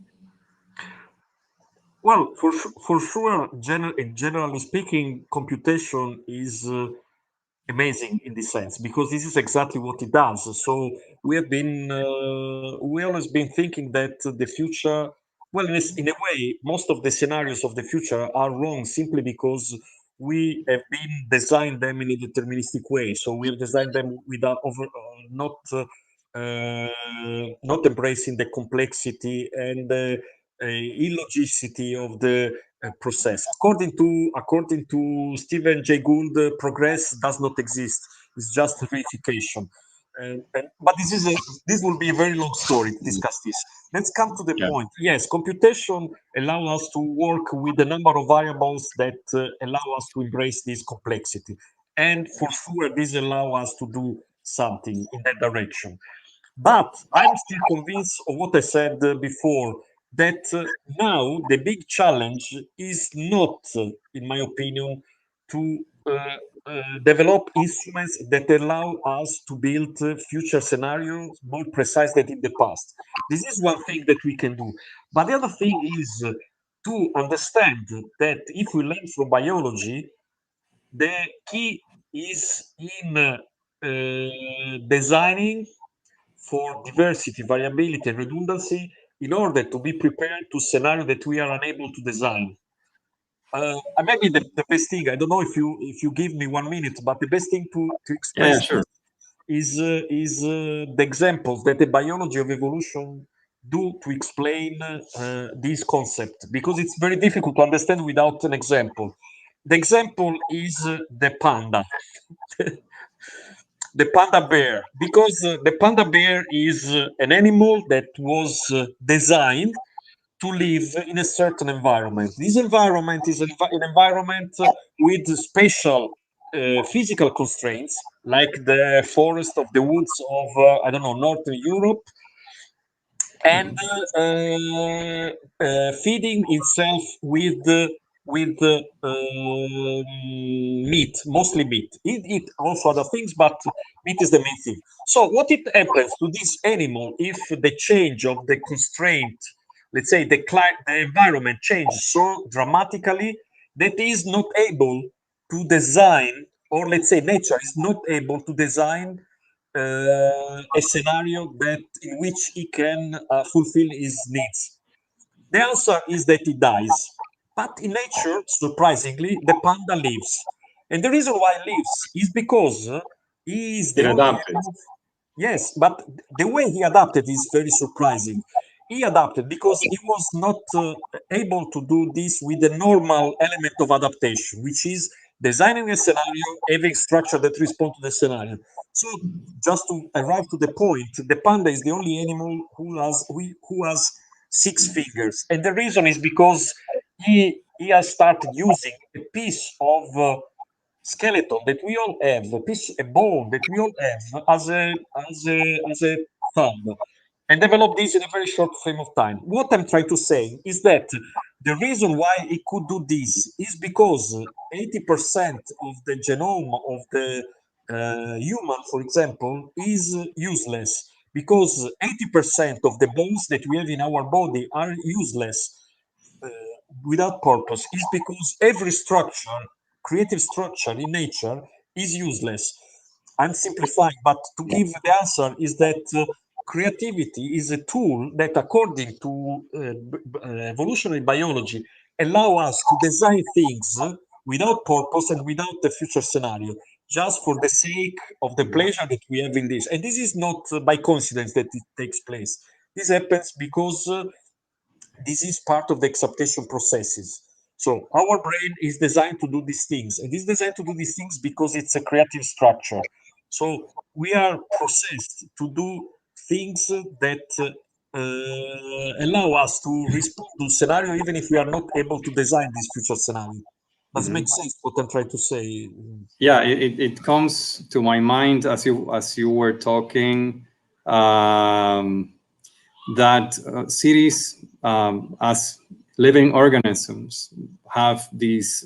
B: Well, for sure, generally speaking, computation is amazing in this sense, because this is exactly what it does. So we always been thinking that the future, well, in a way, most of the scenarios of the future are wrong simply because we have been designed them in a deterministic way. So we have designed them without not embracing the complexity and the illogicity of the process. According to Stephen Jay Gould, progress does not exist. It's just reification. But this will be a very long story to discuss this. Let's come to the point. Yes, computation allows us to work with a number of variables that allow us to embrace this complexity. And for sure, this allows us to do something in that direction. But I'm still convinced of what I said before, that now the big challenge is not, in my opinion, to develop instruments that allow us to build future scenarios more precise than in the past. This is one thing that we can do. But the other thing is to understand that if we learn from biology, the key is in designing for diversity, variability, and redundancy in order to be prepared to scenario that we are unable to design. Maybe the best thing, I don't know if you give me 1 minute, but the best thing to express
A: sure.
B: is the examples that the biology of evolution do to explain this concept, because it's very difficult to understand without an example. The example is the panda. The panda bear, because the panda bear is an animal that was designed to live in a certain environment. This environment is an environment with special physical constraints, like the forest of the woods of, I don't know, Northern Europe, and feeding itself with meat, mostly meat. It eat also other things, but meat is the main thing. So what it happens to this animal if the change of the constraint, let's say the environment changes so dramatically that is not able to design, or let's say nature is not able to design a scenario that in which he can fulfill his needs? The answer is that he dies. But in nature, surprisingly, the panda lives. And the reason why he lives is because he is the
A: It
B: only
A: adapted.
B: animal. Yes, but the way he adapted is very surprising. He adapted because he was not able to do this with the normal element of adaptation, which is designing a scenario, having structure that respond to the scenario. So, just to arrive to the point, the panda is the only animal who has 6 fingers, and the reason is because he has started using a piece of skeleton that we all have, a bone that we all have as a thumb, and develop this in a very short frame of time. What I'm trying to say is that the reason why it could do this is because 80% of the genome of the human, for example, is useless, because 80% of the bones that we have in our body are useless uh, without purpose. Is because every structure, creative structure in nature, is useless. I'm simplifying, but to give the answer is that creativity is a tool that, according to evolutionary biology, allow us to design things without purpose and without the future scenario, just for the sake of the pleasure that we have in this. And this is not by coincidence that it takes place. This happens because this is part of the acceptation processes. So our brain is designed to do these things, and it's designed to do these things because it's a creative structure. So we are processed to do things that allow us to respond to scenario, even if we are not able to design this future scenario. Does it make sense what I'm trying to say?
A: Yeah, it comes to my mind as you were talking, that cities, as living organisms, have this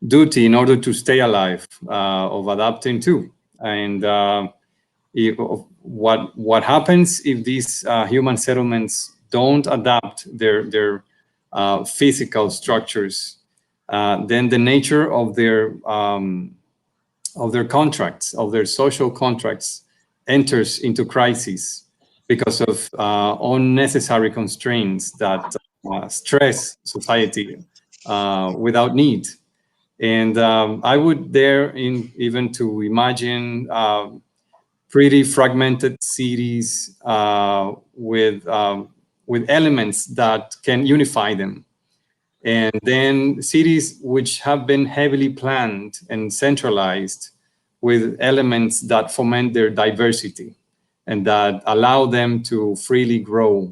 A: duty in order to stay alive, of adapting too. And what happens if these human settlements don't adapt their physical structures? Then the nature of their contracts, of their social contracts, enters into crisis because of unnecessary constraints that stress society without need. And I would dare even to imagine pretty fragmented cities with elements that can unify them. And then cities which have been heavily planned and centralized with elements that foment their diversity and that allow them to freely grow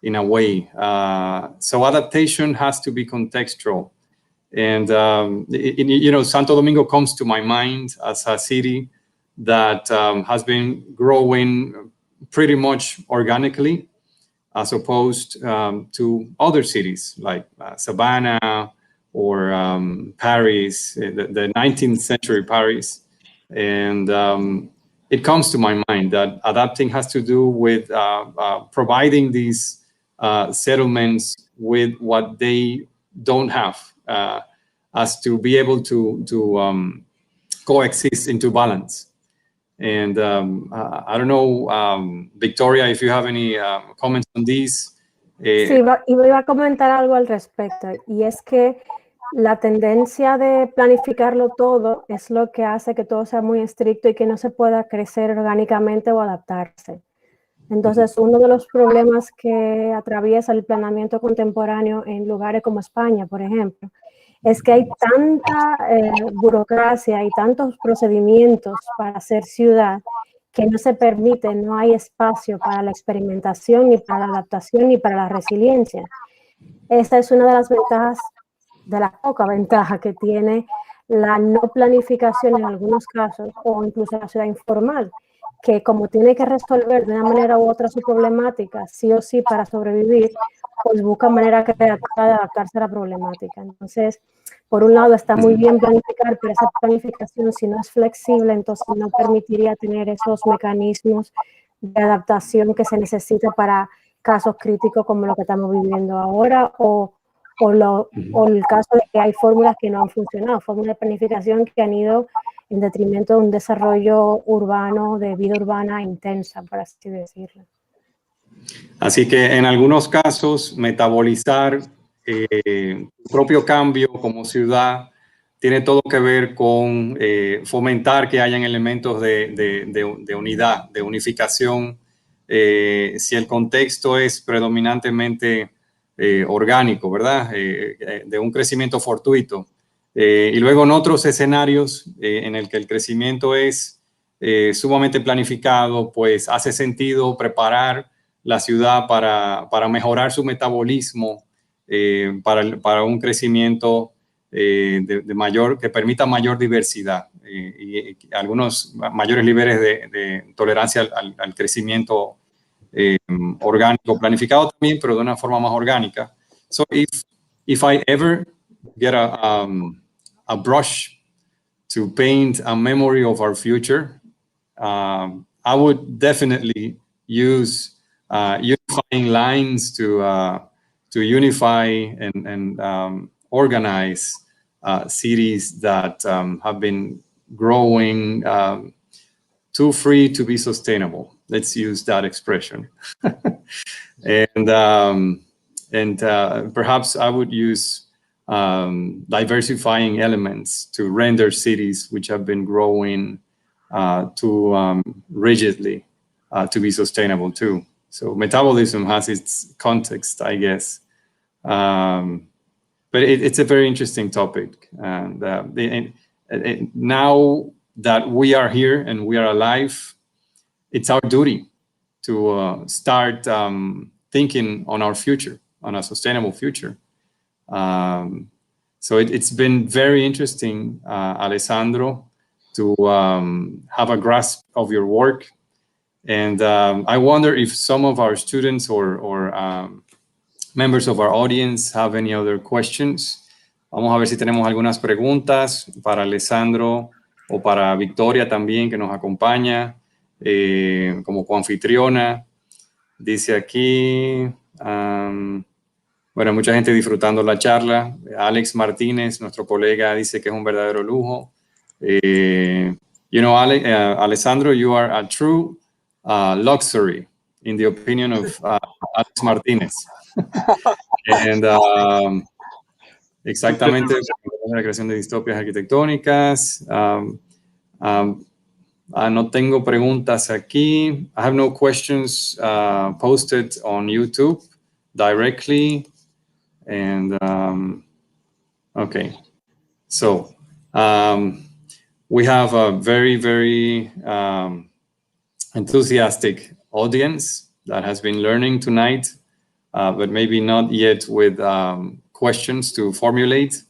A: in a way. So adaptation has to be contextual. And, you know, Santo Domingo comes to my mind as a city that has been growing pretty much organically, as opposed to other cities like Savannah or Paris, the 19th century Paris. And it comes to my mind that adapting has to do with providing these settlements with what they don't have, as to be able to coexist into balance. And I don't know, Victoria, if you have any comments on this.
C: Sí, iba a comentar algo al respecto, y es que la tendencia de planificarlo todo es lo que hace que todo sea muy estricto y que no se pueda crecer orgánicamente o adaptarse. Entonces, uno de los problemas que atraviesa el planeamiento contemporáneo en lugares como España, por ejemplo, es que hay tanta burocracia y tantos procedimientos para hacer ciudad que no se permite, no hay espacio para la experimentación, ni para la adaptación, ni para la resiliencia. Esta es una de las ventajas, de la poca ventaja que tiene la no planificación en algunos casos, o incluso la ciudad informal, que como tiene que resolver de una manera u otra su problemática, sí o sí para sobrevivir, pues busca manera creativa de adaptarse a la problemática. Entonces, por un lado está muy bien planificar, pero esa planificación, si no es flexible, entonces no permitiría tener esos mecanismos de adaptación que se necesita para casos críticos como lo que estamos viviendo ahora, o el caso de que hay fórmulas que no han funcionado, fórmulas de planificación que han ido en detrimento de un desarrollo urbano, de vida urbana intensa, por así decirlo.
A: Así que en algunos casos, metabolizar tu propio cambio como ciudad tiene todo que ver con fomentar que hayan elementos de unidad, de unificación. Si el contexto es predominantemente orgánico, ¿verdad? De un crecimiento fortuito. Y luego en otros escenarios en el que el crecimiento es sumamente planificado, pues hace sentido preparar la ciudad para mejorar su metabolismo, para un crecimiento de mayor, que permita mayor diversidad y algunos mayores niveles de tolerancia al crecimiento orgánico, planificado también, pero de una forma más orgánica. So if I ever get a brush to paint a memory of our future, I would definitely use unifying lines to unify and organize cities that have been growing too free to be sustainable. Let's use that expression. and perhaps I would use diversifying elements to render cities which have been growing too rigidly to be sustainable too. So metabolism has its context, I guess. But it's a very interesting topic. And now that we are here and we are alive, it's our duty to start thinking on our future, on a sustainable future. So it's been very interesting, Alessandro, to have a grasp of your work. And I wonder if some of our students or members of our audience have any other questions. Vamos a ver si tenemos algunas preguntas para Alessandro o para Victoria también, que nos acompaña como coanfitriona. Dice aquí, bueno, mucha gente disfrutando la charla. Alex Martínez, nuestro colega, dice que es un verdadero lujo. You know, Alessandro, you are a true luxury, in the opinion of Alex Martínez. And exactamente, la creación de distopias arquitectónicas. No tengo preguntas aquí. I have no questions posted on YouTube directly. And okay, so we have a very, very enthusiastic audience that has been learning tonight, but maybe not yet with questions to formulate.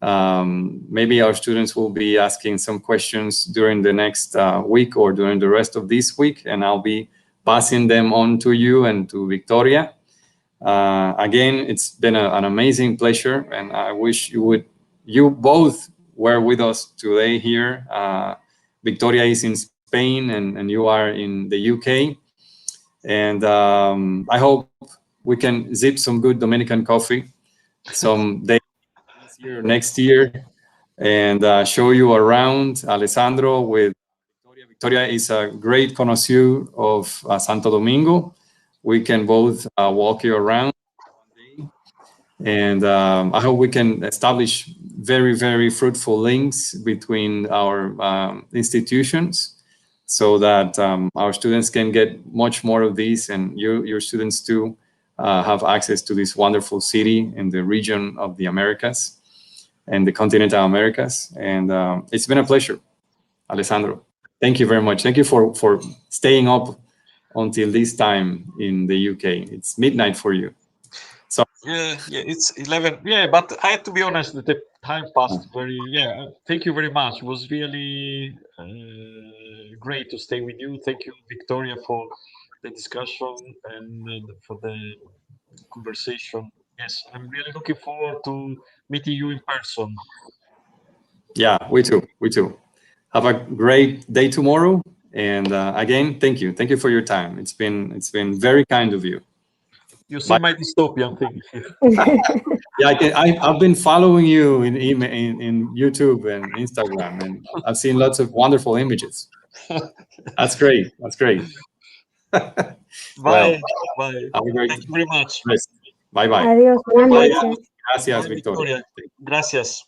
A: Maybe our students will be asking some questions during the next week or during the rest of this week, and I'll be passing them on to you and to Victoria. Again, it's been an amazing pleasure, and I wish you both were with us today here. Victoria is in Spain, and you are in the UK. And I hope we can zip some good Dominican coffee someday this year, next year, and show you around. Alessandro with Victoria. Victoria is a great connoisseur of Santo Domingo. We can both walk you around one day. And I hope we can establish very, very fruitful links between our institutions, so that our students can get much more of these, and your students too have access to this wonderful city in the region of the Americas and the continental Americas. And it's been a pleasure, Alessandro. Thank you very much. Thank you for staying up until this time in the UK. It's midnight for you. So
B: yeah, it's 11. Yeah, but I have to be honest, the time passed very. Yeah, thank you very much. It was really great to stay with you. Thank you, Victoria, for the discussion and for the conversation. Yes, I'm really looking forward to meeting you in person.
A: Yeah, we too. We too. Have a great day tomorrow. And again, thank you. Thank you for your time. It's been very kind of you.
B: You see my dystopian thing here.
A: Yeah, I've been following you in YouTube and Instagram, and I've seen lots of wonderful images. That's great. That's great.
B: Bye.
A: Well,
B: bye.
A: have a great
B: Thank you very much.
A: rest. Bye bye.
C: Adiós, buenas
B: Bye.
C: noches.
A: Gracias,
B: Bye,
A: Victoria.
B: Victoria. Gracias.